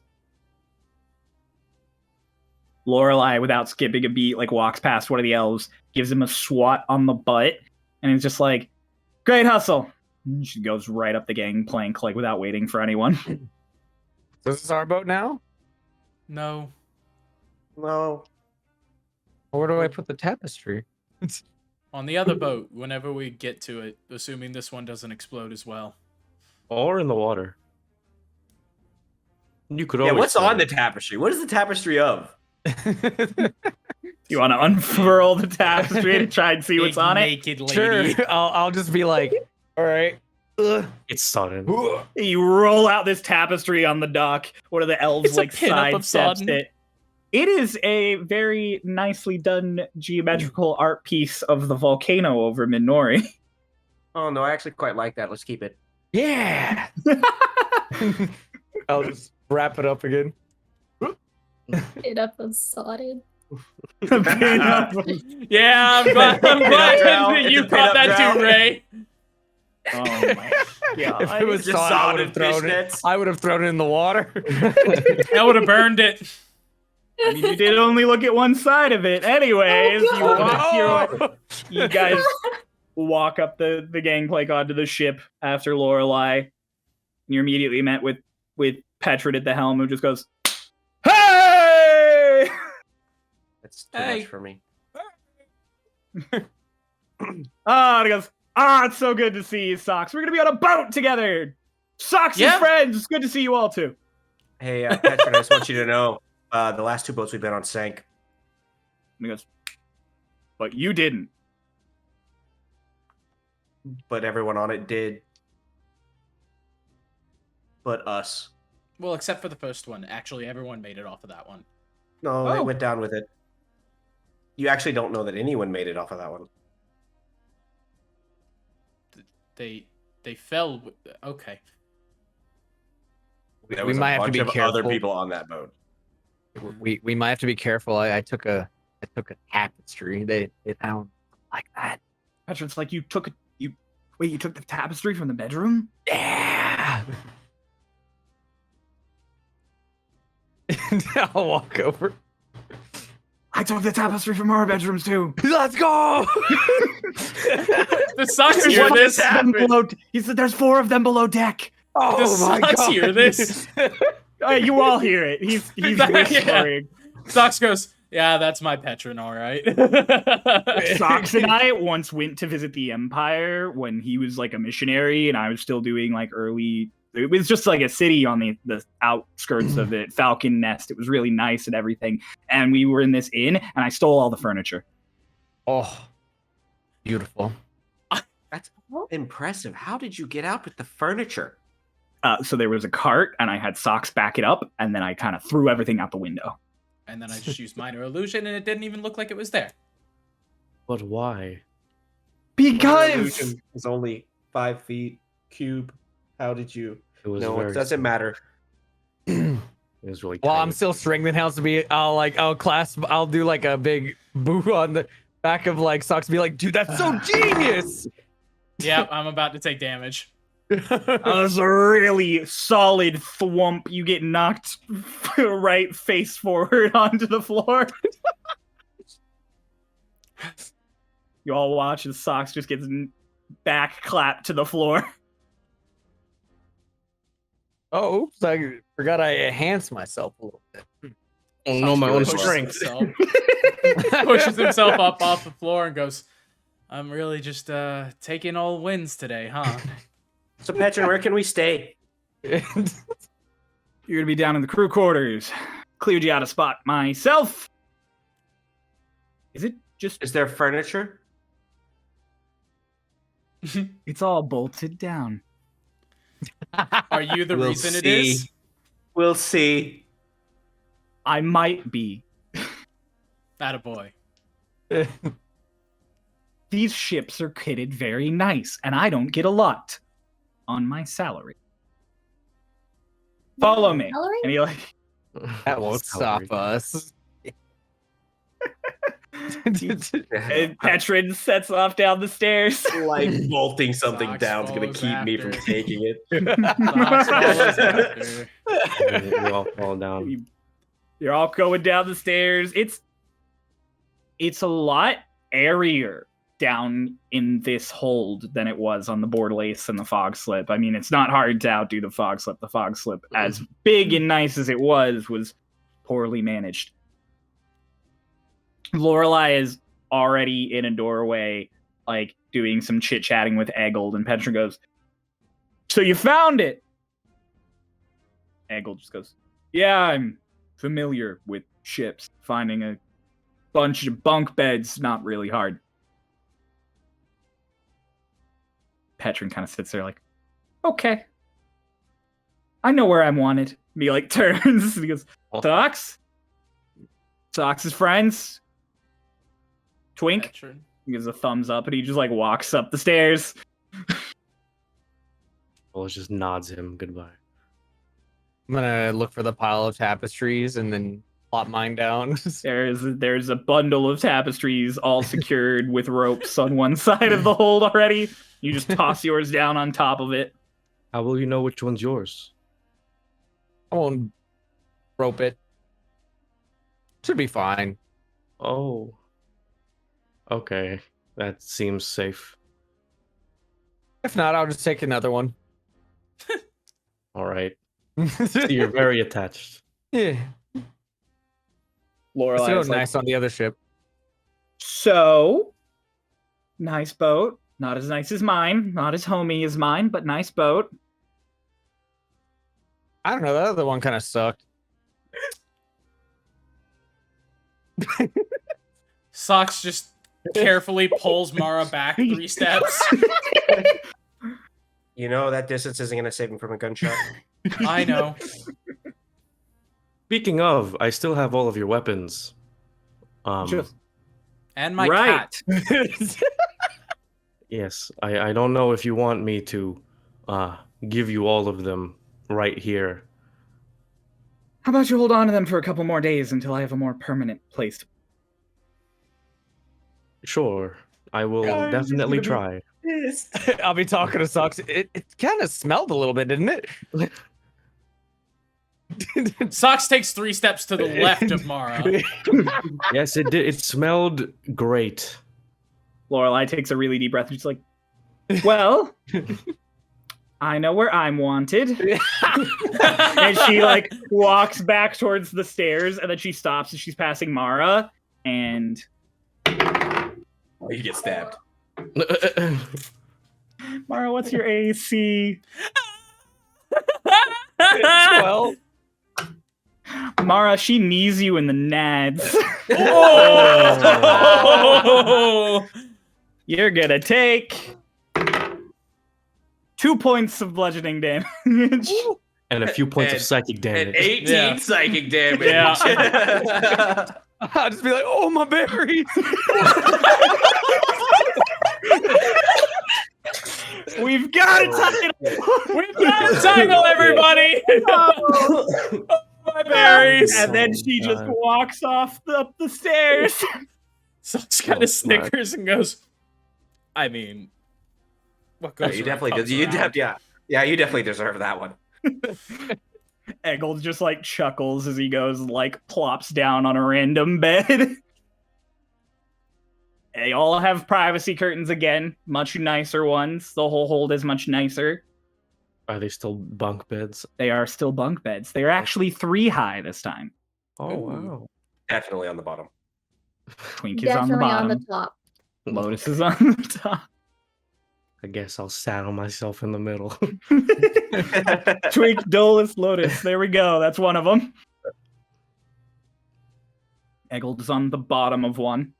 Lorelei, without skipping a beat, like walks past one of the elves, gives him a swat on the butt, and is just like, "Great hustle!" And she goes right up the gangplank, like without waiting for anyone. So this is our boat now? No. No. Where do I put the tapestry? On the other boat, whenever we get to it, assuming this one doesn't explode as well. Or in the water. You could Yeah, always what's on say- the tapestry? What is the tapestry of? You want to unfurl the tapestry and try and see what's Big on it? naked lady. Sure, I'll just be like, all right. It's Sodin. You roll out this tapestry on the dock. One of the elves It's a like pinup of sidesteps Sodin. it. It is a very nicely done geometrical art piece of the volcano over Minori. Oh no, I actually quite like that. Let's keep it. Yeah. I'll just wrap it up again. It up and Sodin. Yeah, I'm glad that you It's a caught pinup that drow. too, Ray. Oh my god. If it was Just sod, I would Sodin have thrown it. fishnets. I would have thrown it in the water. I would have burned it. I mean, you did only look at one side of it. Anyways, you walk you guys walk up the gangplank onto the ship after Lorelei. And you're immediately met with Petrid at the helm, who just goes, "Hey!" That's too Hey. much for me. And he goes, it's so good to see you, Socks. We're gonna be on a boat together. Socks Yeah. and friends. It's good to see you all too. Hey, Patrick, I just want you to know, the last two boats we've been on sank, And he goes, but you didn't. but everyone on it did. But us. Well, except for the first one. Actually, everyone made it off of that one. No, Oh. they went down with it. You actually don't know that anyone made it off of that one. They fell. Okay. There We was might a have to bunch be of careful. other people on that boat. we might have to be careful. I took a tapestry. They found like that. Petrid's like, you took the tapestry from the bedroom? Yeah. I'll walk over. I took the tapestry from our bedrooms too. Let's go. The Sox There's hear one this. of them below, he said there's 4 of them below deck. Oh The my Sox god. hear this. You all hear it. He's Yeah. whispering. Sox goes, Yeah, that's my Petron, all right. Socks and I once went to visit the Empire when he was like a missionary, and I was still doing like early. It was just like a city on the outskirts of it, Falcon Nest. It was really nice and everything. And we were in this inn, and I stole all the furniture. Oh, beautiful. That's impressive. How did you get out with the furniture? So there was a cart, and I had Socks back it up, and then I kind of threw everything out the window. And then I just used minor illusion, and it didn't even look like it was there. But why? Because It's only 5 feet cube. How did you? It was No, very it doesn't matter. It was really. Well, tiny. I'm still strengthening house to be. I'll do like a big boo on the back of like Socks. And be like, dude, that's so genius. Yeah, I'm about to take damage. that was a really solid thwump. You get knocked right face forward onto the floor. You all watch as Socks just gets back clapped to the floor. Oh, oops! I forgot I enhanced myself a little bit. Oh no, my own Pushes strength. himself- pushes himself up off the floor and goes, I'm really just taking all wins today, huh? So, Petron, where can we stay? You're gonna be down in the crew quarters. Cleared you out a spot myself. Is it just? Is there furniture? It's all bolted down. Are you the We'll reason it see. is? We'll see. I might be. Attaboy. These ships are kitted very nice, and I don't get a lot on my salary. Follow me. Salary? And he like That won't stop us. and Petron sets off down the stairs. Like bolting something Socks down is going to follows keep me from after. taking it. Socks follows after. We all fall down. You're all going down the stairs. It's a lot airier down in this hold than it was on the Borderlace and the Fog Slip. I mean, it's not hard to outdo the Fog Slip. The Fog Slip, as big and nice as it was poorly managed. Lorelai is already in a doorway, like doing some chit-chatting with Eggold, and Petra goes, "So you found it?" Eggold just goes, "Yeah, I'm familiar with ships. Finding a bunch of bunk beds, not really hard." Petron kind of sits there like, "Okay. I know where I'm wanted." And he like turns and he goes, "Socks? Socks' friends? Twink?" Petron. He gives a thumbs up and he just like walks up the stairs. Well, it just nods him goodbye. I'm gonna look for the pile of tapestries and then plop mine down. There's a bundle of tapestries all secured with ropes on one side of the hold already. You just toss yours down on top of it. How will you know which one's yours? I won't rope it. Should be fine. Oh. Okay. That seems safe. If not, I'll just take another one. All right. You're very attached. Yeah. Lorelai So is like, nice on the other ship. "So, nice boat. Not as nice as mine. Not as homey as mine, but nice boat." I don't know. That other one kind of sucked. Socks just carefully pulls Mara back 3 steps. You know, that distance isn't going to save him from a gunshot. I know. Speaking of, I still have all of your weapons. Just- And my Right. cat. Yes, I don't know if you want me to give you all of them right here. How about you hold on to them for a couple more days until I have a more permanent place? Sure, I will Guys, he's definitely gonna be- try. I'll be talking to Socks. It kind of smelled a little bit, didn't it? Socks takes 3 steps to the left of Mara. Yes, it did. It smelled great. Lorelai takes a really deep breath and she's like, "Well, I know where I'm wanted. And she like walks back towards the stairs, and then she stops and she's passing Mara. And Oh, you get stabbed. Mara, what's your AC? 12. Mara, she knees you in the nads. Oh! You're gonna take 2 points of bludgeoning damage. And a few points of And- psychic And damage. 18 Yeah. psychic damage. Yeah. I'll just be like, oh, my berries. We've got a title. We've got a title, everybody! Oh, my berries! And then Oh, she just God. walks off up the stairs. Socks kind Oh, of snickers and goes, I mean, what Yeah, goes you around definitely comes did. You around. yeah, you definitely deserve that one. Eggle just like chuckles as he goes and like plops down on a random bed. They all have privacy curtains again, much nicer ones. The whole hold is much nicer. Are they still bunk beds? They are still bunk beds. They are actually 3 high this time. Oh, Ooh. wow. Definitely on the bottom. Twink is on the Definitely on bottom. the top. Lotus is on the top. I guess I'll saddle myself in the middle. Twink, Dolus, Lotus. There we go. That's one of them. Eggle is on the bottom of one.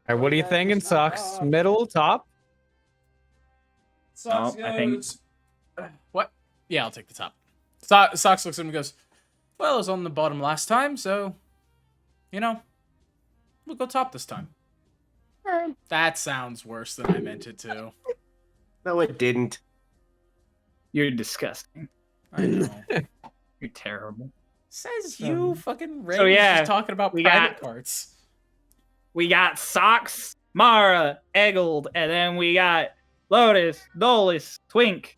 All right, what are you thinking, Socks? Middle, top? Socks Oh, I think- goes, what? Yeah, I'll take the top. Socks looks at him and goes, well, I was on the bottom last time, so, we'll go top this time. That sounds worse than I meant it to. No, it didn't. You're disgusting. I know. You're terrible. Says you, fucking Ray. So, yeah, just talking about we private got- parts. We got Socks, Mara, Eggled, and then we got Lotus, Dolus, Twink.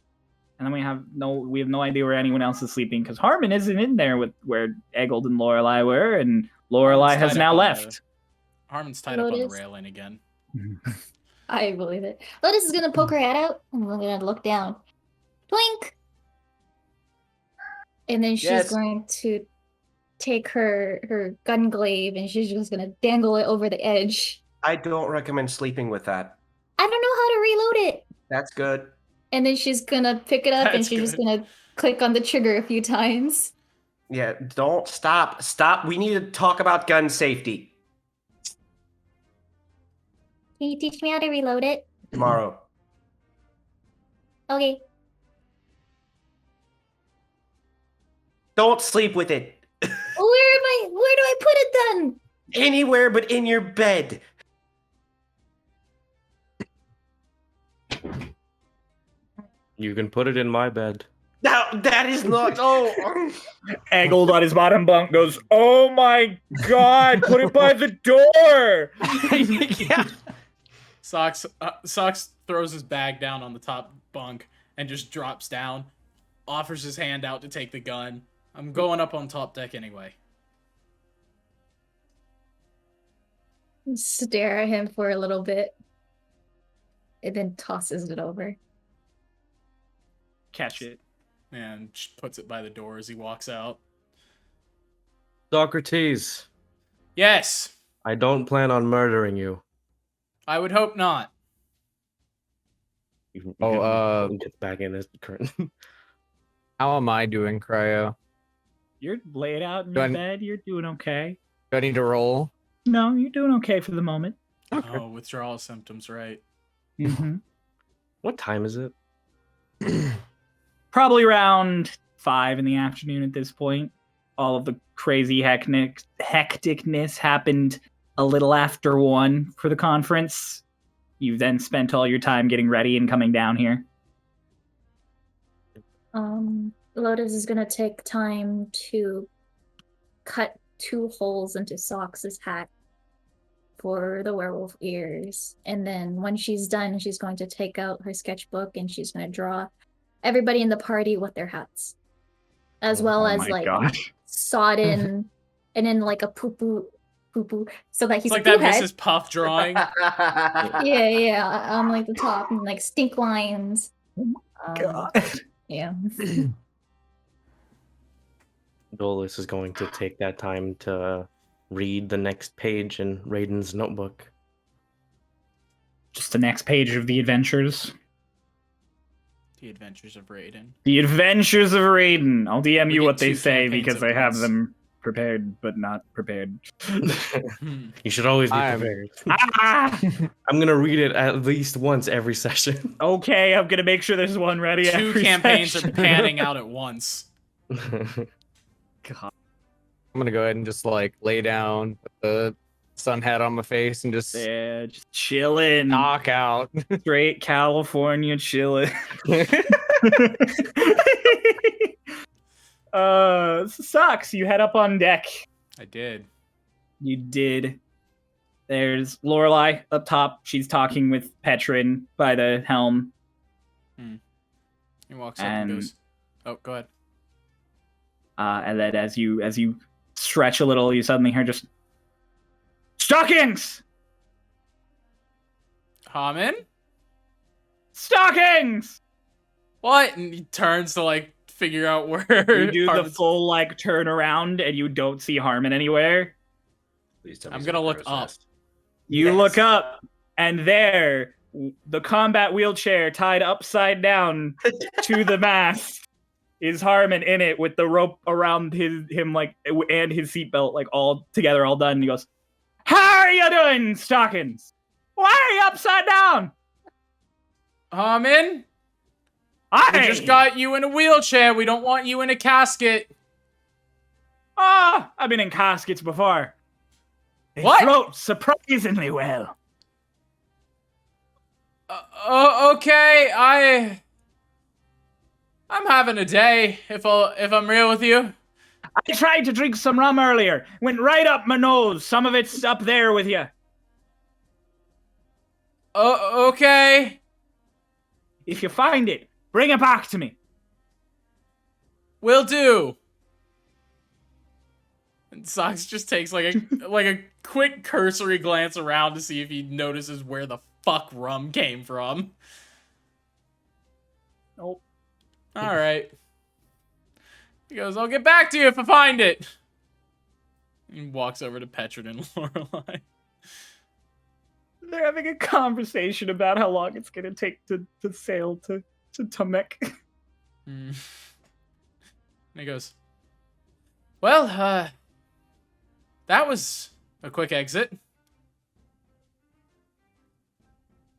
And then we have no idea where anyone else is sleeping because Harmon isn't in there with where Eggled and Lorelei were, and Lorelei Harmon's has tied now up on left. Harmon's tied up on the Lotus. railing again. I believe it. Lotus is gonna poke her head out and we're gonna look down. Twink! And then she's Yes. going to take her gun glaive and she's just gonna dangle it over the edge. I don't recommend sleeping with that. I don't know how to reload it. That's good. And then she's gonna pick it up and That's she's just good. gonna click on the trigger a few times. Yeah, don't stop. Stop. We need to talk about gun safety Can you teach me how to reload it? tomorrow. Okay. Don't sleep with it Where do I put it then? anywhere but in your bed. You can put it in my bed. Now that is not. Oh, Eggled on his bottom bunk goes, "Oh my god, put it by the door!" Yeah. Socks throws his bag down on the top bunk and just drops down, offers his hand out to take the gun. I'm going up on top deck anyway. Stare at him for a little bit. And then tosses it over. Catch it. And just puts it by the door as he walks out. Socrates, Yes, I don't plan on murdering you. I would hope not. Gets back in his curtain. How am I doing, Cryo? You're laid out in Do your I- bed. You're doing okay. Do I need to roll? No, you're doing okay for the moment. Okay. Oh, withdrawal symptoms, right? Mm-hmm. What time is it? Probably around 5 in the afternoon at this point. All of the crazy hecticness happened a little after 1 for the conference. You've then spent all your time getting ready and coming down here. Lotus is gonna take time to cut 2 holes into Socks's hat for the werewolf ears. And then when she's done, she's going to take out her sketchbook and she's gonna draw everybody in the party with their hats. As well Oh as my like gosh. Sodin and then like a poo-poo poo poo. So like It's he's like a poo that head. Mrs. Puff drawing. Yeah, on like the top and like stink lines. God. Yeah. Dolus is going to take that time to read the next page in Raiden's notebook. Just the next page of the adventures. The Adventures of Raiden. The Adventures of Raiden. I'll DM We you get what they 2 say campaigns because at I have once. them prepared, but not prepared. You should always be I'm- prepared. Ah! I'm gonna read it at least once every session. Okay, I'm gonna make sure there's one ready. 2 every campaigns session. are panning out at once. God. I'm gonna go ahead and just like lay down, put the sun hat on my face, and just Yeah, just chilling. knock out. Straight California chilling. Sucks. You head up on deck. I did. You did. There's Lorelai up top. She's talking with Petrin by the helm. He walks up and And- goes, "Oh, go ahead." And then as you stretch a little, you suddenly hear just stockings! Haman? Stockings! What? And he turns to like figure out where You do the Harmon's- full like turn around and you don't see Harmon anywhere. Please tell me I'm it's gonna a look crow's up. nest. You Yes. look up, and there, the combat wheelchair tied upside down to the mast is Harmon in it with the rope around him like and his seatbelt like all together, all done. And he goes, "How are you doing, Stockings? Why are you upside down?" Haman? I We just got you in a wheelchair. We don't want you in a casket. I've been in caskets before. They What? float surprisingly well. Okay, I'm having a day. If I'm real with you. I tried to drink some rum earlier. Went right up my nose. Some of it's up there with you. Okay. If you find it, bring it back to me. Will do. And Sox just takes like a quick cursory glance around to see if he notices where the fuck rum came from. Nope. All right. He goes, "I'll get back to you if I find it." He walks over to Petrin and Lorelai. They're having a conversation about how long it's gonna take to sail to Tamek. And he goes, "Well, that was a quick exit."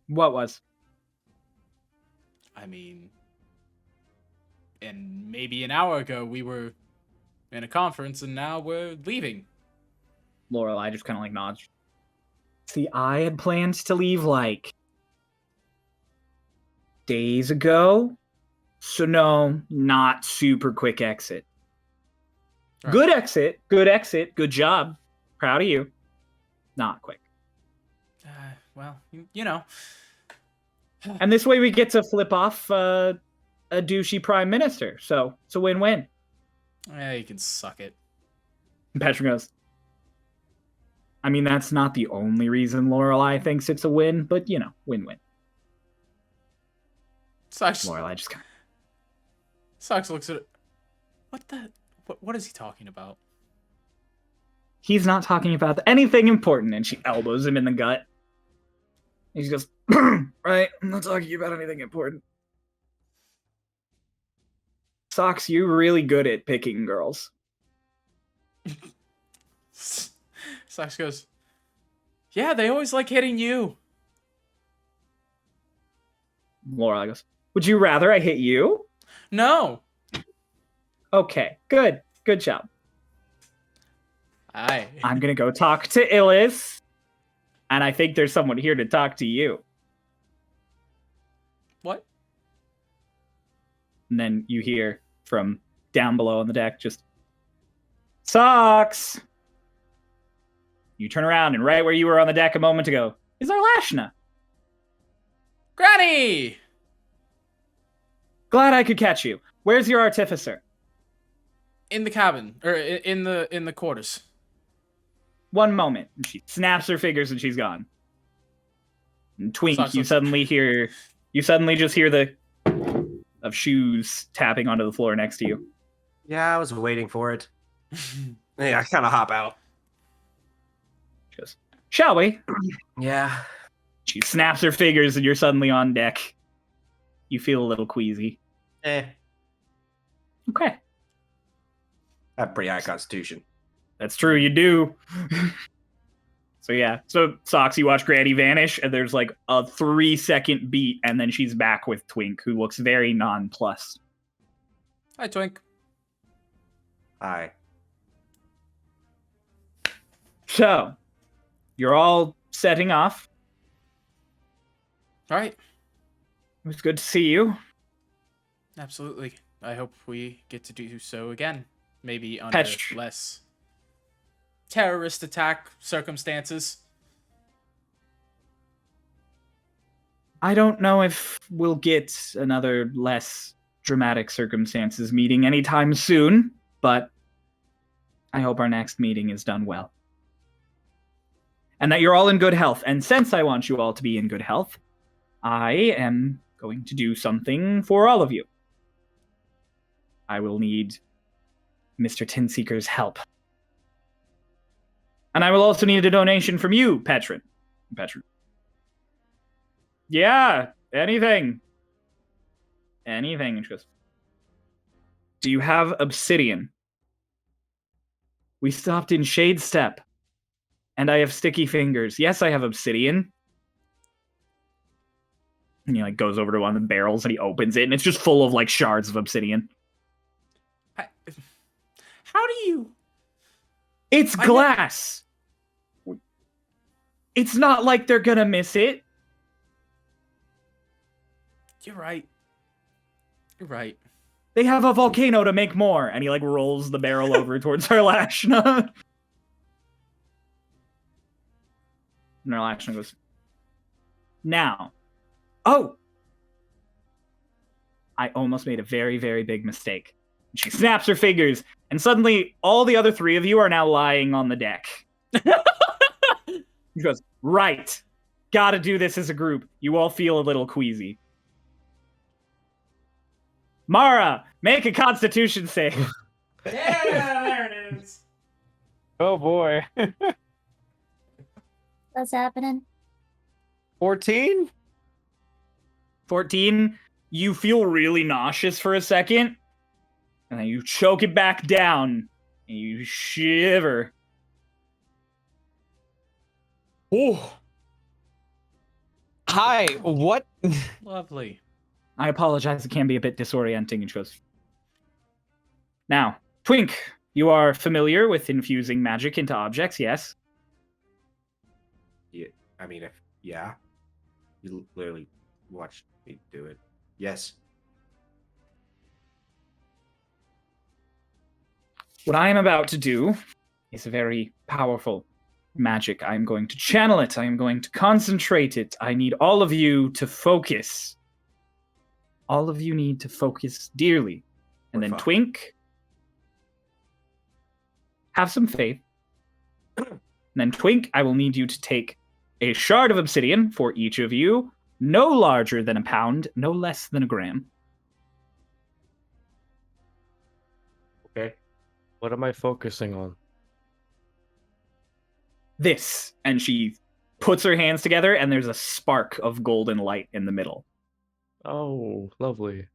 What was? I mean, and maybe an hour ago we were in a conference and now we're leaving. Lorelai just kind of like nods. See, I had planned to leave like days ago. So no, not super quick exit. Right. Good exit, good job. Proud of you. Not quick. Well, you know. And this way we get to flip off a douchey prime minister. So it's a win-win. Yeah, you can suck it. And Patrick goes, I mean, that's not the only reason Lorelai thinks it's a win, but you know, win-win. Sox Lorelai just kind looks at it. What is he talking about? He's not talking about anything important, and she elbows him in the gut. And he goes, right, I'm not talking about anything important. Sox, you're really good at picking girls. Sox goes, "Yeah, they always like hitting you." Lorelai goes, would you rather I hit you? No. Okay, good job. Aye. I'm gonna go talk to Illis, and I think there's someone here to talk to you. What? And then you hear from down below on the deck, just, Socks! You turn around, and right where you were on the deck a moment ago is Arlashna. Granny! Glad I could catch you. Where's your artificer? In the cabin, or in the quarters. one moment. And she snaps her fingers and she's gone. And Twink, Sucks. you suddenly just hear the of shoes tapping onto the floor next to you. Yeah, I was waiting for it. Yeah, I kind of hop out. She goes, shall we? Yeah. She snaps her fingers and you're suddenly on deck. You feel a little queasy. I Okay. have pretty high constitution. That's true, you do. So Socks, you watch Granny vanish, and there's like a 3-second beat, and then she's back with Twink, who looks very nonplussed. Hi, Twink. Hi. So, you're all setting off. All right. It was good to see you. Absolutely. I hope we get to do so again. Maybe under Patch. less terrorist attack circumstances. I don't know if we'll get another less dramatic circumstances meeting anytime soon, but I hope our next meeting is done well. And that you're all in good health. And since I want you all to be in good health, I am going to do something for all of you. I will need Mr. Tinseeker's help. And I will also need a donation from you, Petron. Yeah, anything. Anything. And she goes, do you have obsidian? We stopped in Shade Step. And I have sticky fingers. Yes, I have obsidian. And he like goes over to one of the barrels and he opens it, and it's just full of like shards of obsidian. How do you... It's glass. It's not like they're gonna miss it. You're right. You're right. They have a volcano to make more. And he like rolls the barrel over towards Arlashna. And Arlashna goes, now. Oh! I almost made a very, very big mistake. And she snaps her fingers, and suddenly all the other three of you are now lying on the deck. She goes, right. Gotta do this as a group. You all feel a little queasy. Mara, make a constitution save. Yeah, there it is. Oh boy. What's happening? 14? 14, you feel really nauseous for a second, and then you choke it back down, and you shiver. Oh. Hi, what? Lovely. I apologize, it can be a bit disorienting. And she goes, now, Twink, you are familiar with infusing magic into objects, yes? Yeah, I mean, yeah. You literally watched me do it. Yes. What I am about to do is a very powerful magic. I am going to channel it. I am going to concentrate it. I need all of you to focus. All of you need to focus dearly. And We're then fine. Twink, have some faith. And then Twink, I will need you to take a shard of obsidian for each of you, no larger than a pound, no less than a gram. Okay. What am I focusing on? This. And she puts her hands together, and there's a spark of golden light in the middle. Oh, lovely.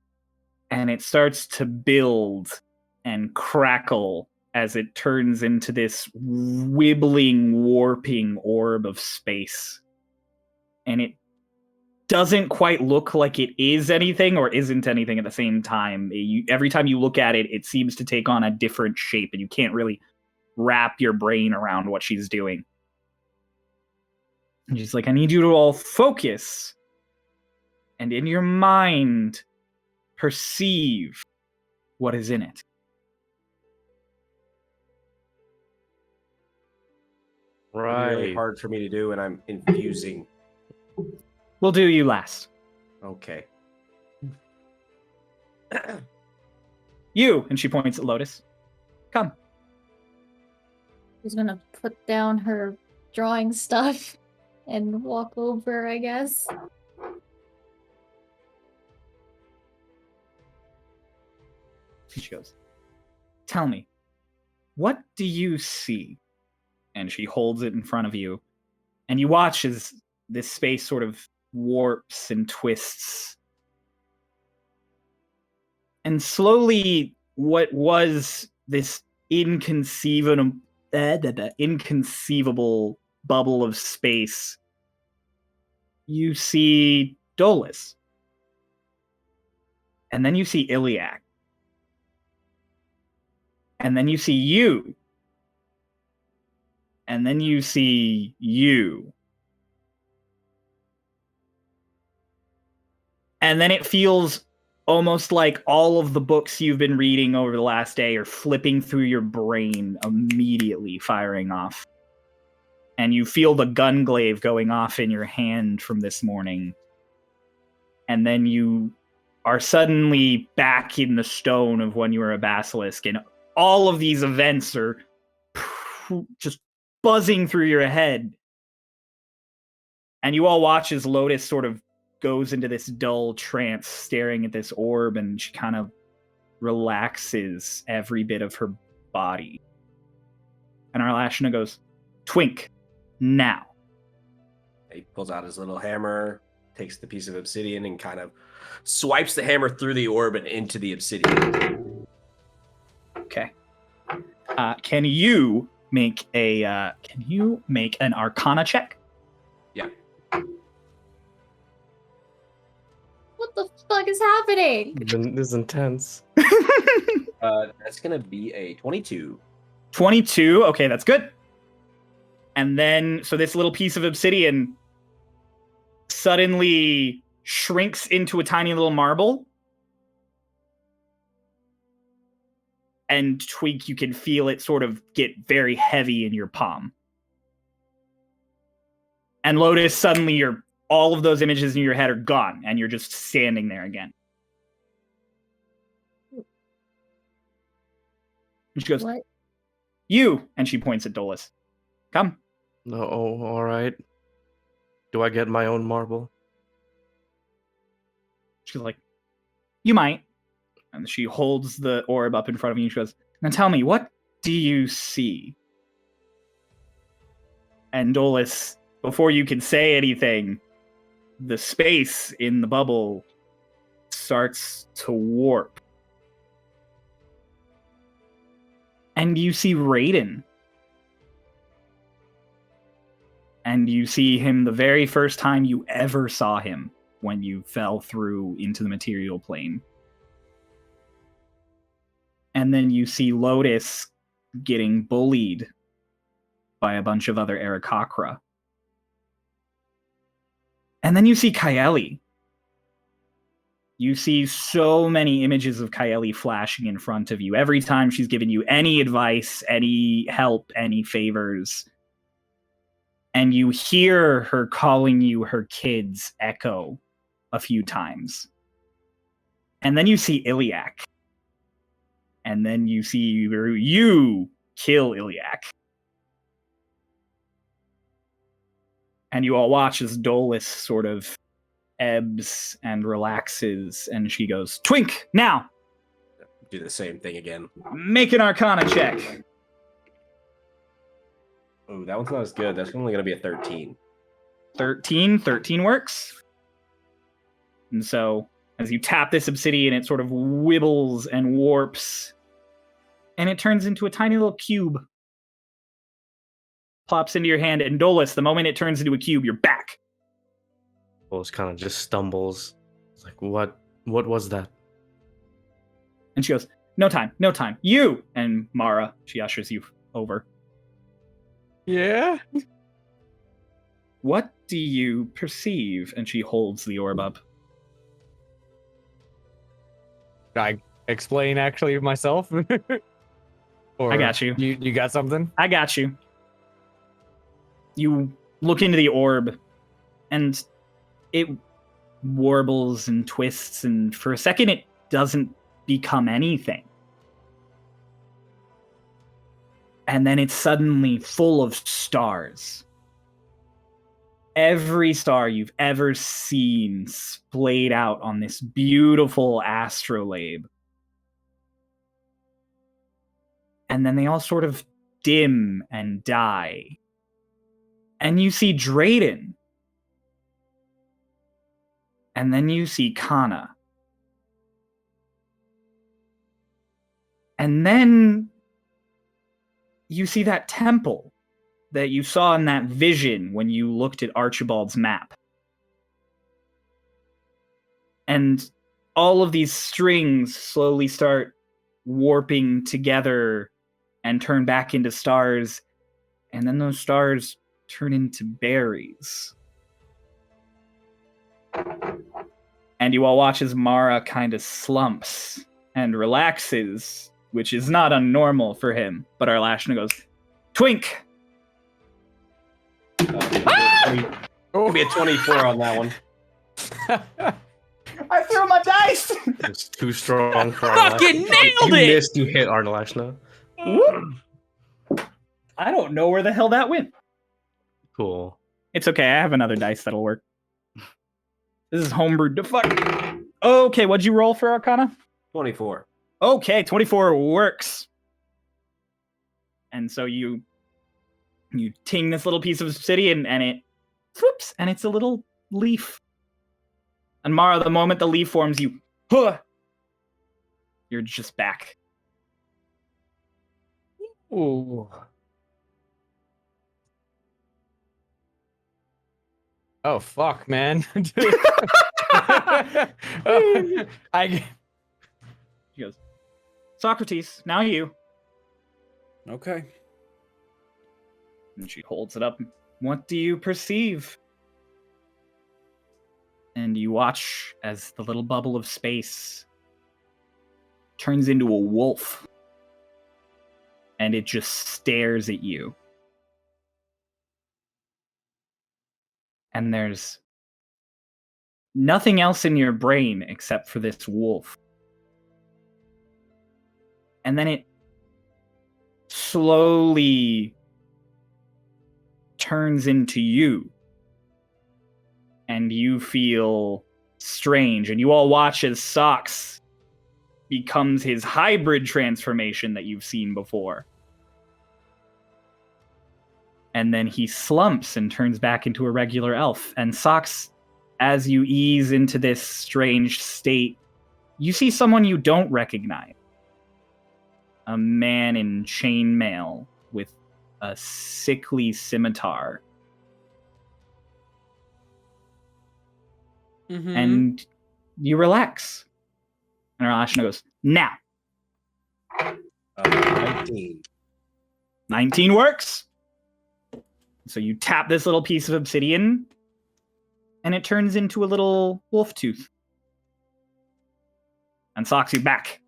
And it starts to build and crackle as it turns into this wibbling, warping orb of space. And it doesn't quite look like it is anything or isn't anything at the same time. Every time you look at it, it seems to take on a different shape, and you can't really wrap your brain around what she's doing. And she's like, I need you to all focus, and in your mind, perceive what is in it. Really Right. hard for me to do, and I'm infusing. We'll do you last. Okay. You, and she points at Lotus. Come. She's gonna put down her drawing stuff and walk over, I guess. She goes, "Tell me, what do you see?" And she holds it in front of you, and you watch as this space sort of warps and twists. And slowly, what was this inconceivable bubble of space, you see Dolus. And then you see Iliac. And then you see you. And then you see you. And then it feels almost like all of the books you've been reading over the last day are flipping through your brain, immediately firing off. And you feel the gun glaive going off in your hand from this morning. And then you are suddenly back in the stone of when you were a basilisk, and all of these events are just buzzing through your head. And you all watch as Lotus sort of goes into this dull trance, staring at this orb, and she kind of relaxes every bit of her body. And Arlashna goes, "Twink, now." He pulls out his little hammer, takes the piece of obsidian, and kind of swipes the hammer through the orb and into the obsidian. Okay. Can you make an Arcana check? Yeah. What the fuck is happening? This is intense. That's gonna be a 22. 22. Okay, that's good. And then, so this little piece of obsidian suddenly shrinks into a tiny little marble. And Twink, you can feel it sort of get very heavy in your palm. And Lotus, suddenly all of those images in your head are gone, and you're just standing there again. And she goes, What? "You," and she points at Dolus. "Come." No, all right. Do I get my own marble? She's like, "You might." And she holds the orb up in front of you, and she goes, "Now tell me, what do you see?" And Dolus, before you can say anything, the space in the bubble starts to warp. And you see Raiden. And you see him the very first time you ever saw him, when you fell through into the material plane. And then you see Lotus getting bullied by a bunch of other Aarakocra. And then you see Kaeli. You see so many images of Kaeli flashing in front of you. Every time she's given you any advice, any help, any favors. And you hear her calling you her kids echo a few times. And then you see Iliac. And then you see you kill Iliac. And you all watch as Dolus sort of ebbs and relaxes, and she goes, "Twink, now!" Do the same thing again. Make an Arcana check. Oh, that one's not as good. That's only gonna be a 13. 13 works. And so, as you tap this obsidian, it sort of wibbles and warps, and it turns into a tiny little cube. Plops into your hand, and Dolus, the moment it turns into a cube, you're back. Dolus kind of just stumbles. It's like, what was that? And she goes, no time. You! And Mara, she ushers you over. Yeah? What do you perceive? And she holds the orb up. I explain actually myself? Or I got you. You got something? I got you. You look into the orb, and it warbles and twists, and for a second it doesn't become anything. And then it's suddenly full of stars. Every star you've ever seen splayed out on this beautiful astrolabe. And then they all sort of dim and die. And you see Drayden. And then you see Kana. And then you see that temple that you saw in that vision when you looked at Archibald's map. And all of these strings slowly start warping together and turn back into stars. And then those stars turn into berries. And you all watch as Mara kind of slumps and relaxes, which is not unnormal for him. But Arlashna goes, Twink! It'll be a 24 on that one. I threw my dice! It's too strong for Fucking nailed You it! missed, you hit Arlashna. I don't know where the hell that went. Cool. It's okay, I have another dice that'll work. This is homebrewed to fuck. Okay, what'd you roll for Arcana? 24. Okay, 24 works. And so you ting this little piece of obsidian and it whoops, and it's a little leaf. And Mara, the moment the leaf forms, you're just back. Ooh. Oh fuck, man. I She goes, Socrates, now you. Okay. And she holds it up. What do you perceive? And you watch as the little bubble of space turns into a wolf. And it just stares at you. And there's nothing else in your brain except for this wolf. And then it slowly turns into you. And you feel strange. And you all watch as Socks becomes his hybrid transformation that you've seen before. And then he slumps and turns back into a regular elf. And Socks, as you ease into this strange state, you see someone you don't recognize. A man in chainmail with a sickly scimitar. Mm-hmm. And you relax. And Arlashna goes, now. 19. 19 works. So you tap this little piece of obsidian, and it turns into a little wolf tooth. And Socks you back.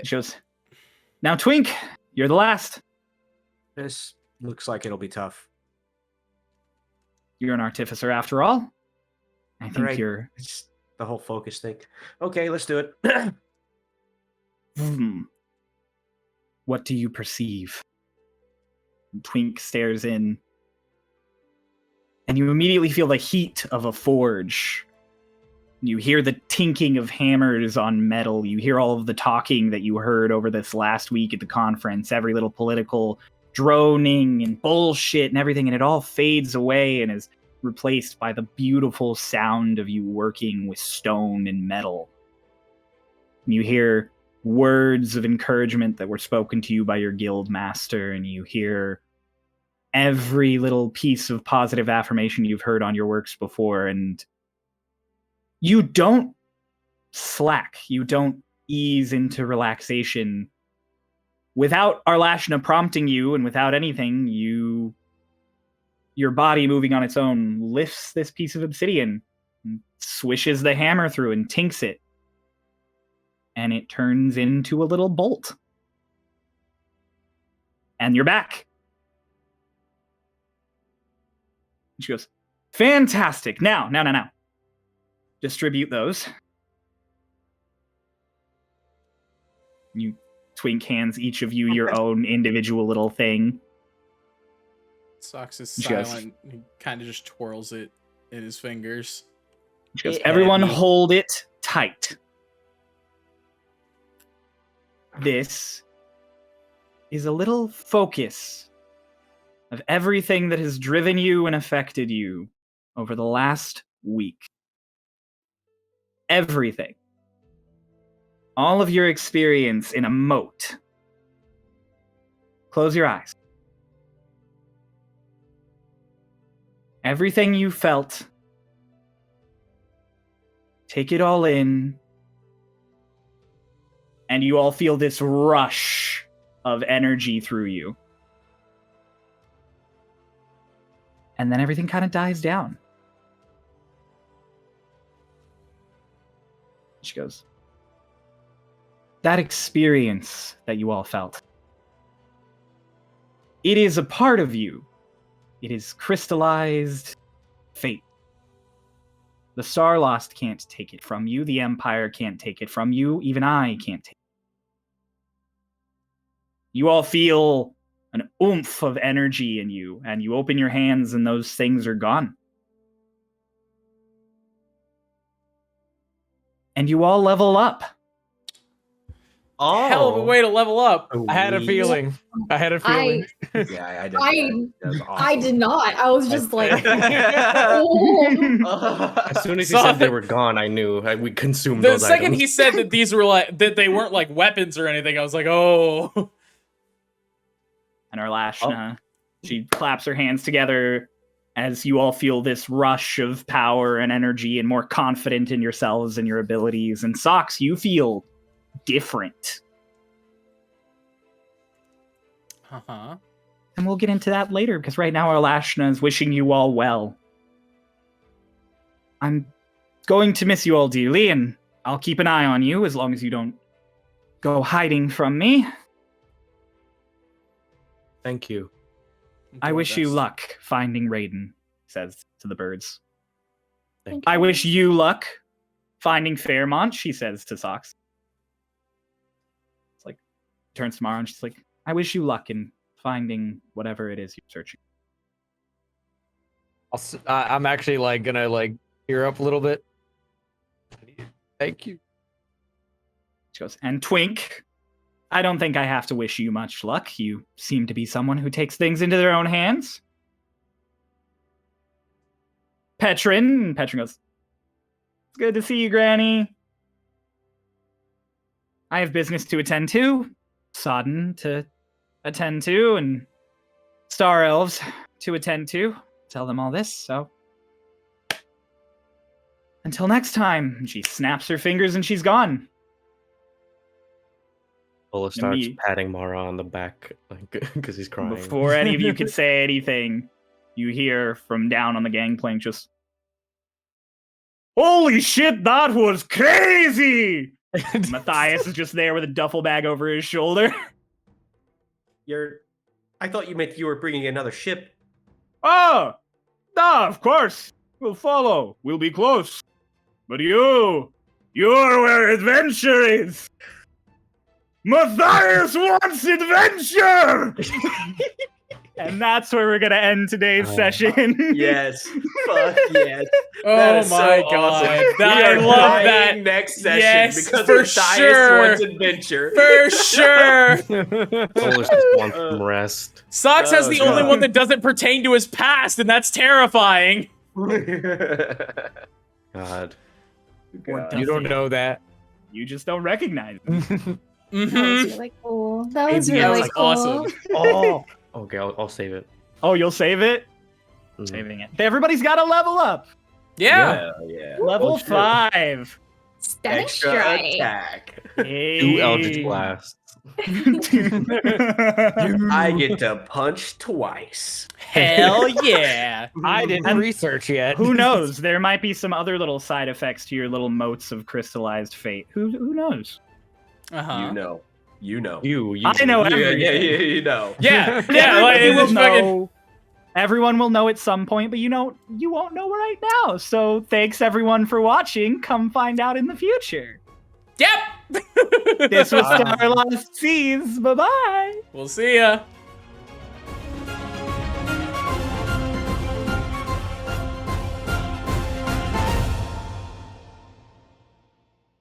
She goes, now Twink, you're the last. This looks like it'll be tough. You're an artificer after all. I think Right. you're... It's the whole focus thing. Okay, let's do it. What do you perceive? Twink stares in. And you immediately feel the heat of a forge. You hear the tinking of hammers on metal. You hear all of the talking that you heard over this last week at the conference. Every little political droning and bullshit and everything. And it all fades away and is replaced by the beautiful sound of you working with stone and metal. You hear words of encouragement that were spoken to you by your guild master, and you hear every little piece of positive affirmation you've heard on your works before, and you don't slack. You don't ease into relaxation. Without Arlashna prompting you, and without anything, your body moving on its own lifts this piece of obsidian, and swishes the hammer through and tinks it. And it turns into a little bolt. And you're back. She goes, fantastic. Now. Distribute those. You Twink hands each of you your own individual little thing. Socks is She goes- silent. He kind of just twirls it in his fingers. She goes, It everyone heavy. hold it tight. This is a little focus of everything that has driven you and affected you over the last week. Everything. All of your experience in a moat. Close your eyes. Everything you felt. Take it all in. And you all feel this rush of energy through you. And then everything kind of dies down. She goes, that experience that you all felt, it is a part of you. It is crystallized fate. The Starlost can't take it from you. The Empire can't take it from you. Even I can't take it. You all feel an oomph of energy in you, and you open your hands and those things are gone. And you all level up. Oh, Hell of a way to level up. I had a Sweet. feeling. I had a feeling. Yeah, I did. I did not. I was just like, As oh. soon as he Saw said they that- were gone, I knew we consumed The those second items. he said that these were like that they weren't like weapons or anything, I was like, oh. And Arlashna, she claps her hands together as you all feel this rush of power and energy and more confident in yourselves and your abilities. And Socks, you feel different. Uh-huh. And we'll get into that later, because right now Arlashna is wishing you all well. I'm going to miss you all dearly, and I'll keep an eye on you as long as you don't go hiding from me. Thank you. I wish you best. luck finding Raiden, says to the birds. Thank I wish you luck finding Fairmont, she says to Socks. It's like, turns to Mara and she's like, I wish you luck in finding whatever it is you're searching. I'm actually like gonna like tear up a little bit. Thank you. She goes, and Twink, I don't think I have to wish you much luck. You seem to be someone who takes things into their own hands. Petrin goes, it's good to see you, Granny. I have business to attend to, Sodin to attend to, and Star Elves to attend to. Tell them all this, so. Until next time, she snaps her fingers and she's gone. Ola starts me- patting Mara on the back because he's crying. Before any of you could say anything, you hear from down on the gangplank just, holy shit, that was crazy! Matthias is just there with a duffel bag over his shoulder. I thought you meant you were bringing another ship. Oh! Ah, of course! We'll follow. We'll be close. But you're where adventure is! Matthias wants adventure! And that's where we're gonna end today's session. Yes. Fuck yes. That Oh is my so god. awesome. That, We I are love dying that. next session Yes, because for Matthias sure. wants adventure. For sure. Ola's just wants some rest. Socks has Oh, the only God. one that doesn't pertain to his past, and that's terrifying. God. God. You don't know that. You just don't recognize it. That was Mm-hmm. really cool. That was Yeah, really it's cool. awesome. Oh. Okay, I'll save it. Oh, you'll save it? Mhm. Saving it. Everybody's got to level up. Yeah. Yeah. Level Oh, shit. 5. Stunning Extra strike. attack. 2 Eldritch Blasts. I get to punch twice. Hell yeah. I didn't And research yet. Who knows? There might be some other little side effects to your little motes of crystallized fate. Who knows? Uh-huh. You know. You I know Yeah, everything. you know. Yeah. Yeah. Like, Everybody will it's fucking... know. Everyone will know at some point, but you won't know right now. So thanks everyone for watching. Come find out in the future. Yep. This was Starlost Seas. Bye bye. We'll see ya.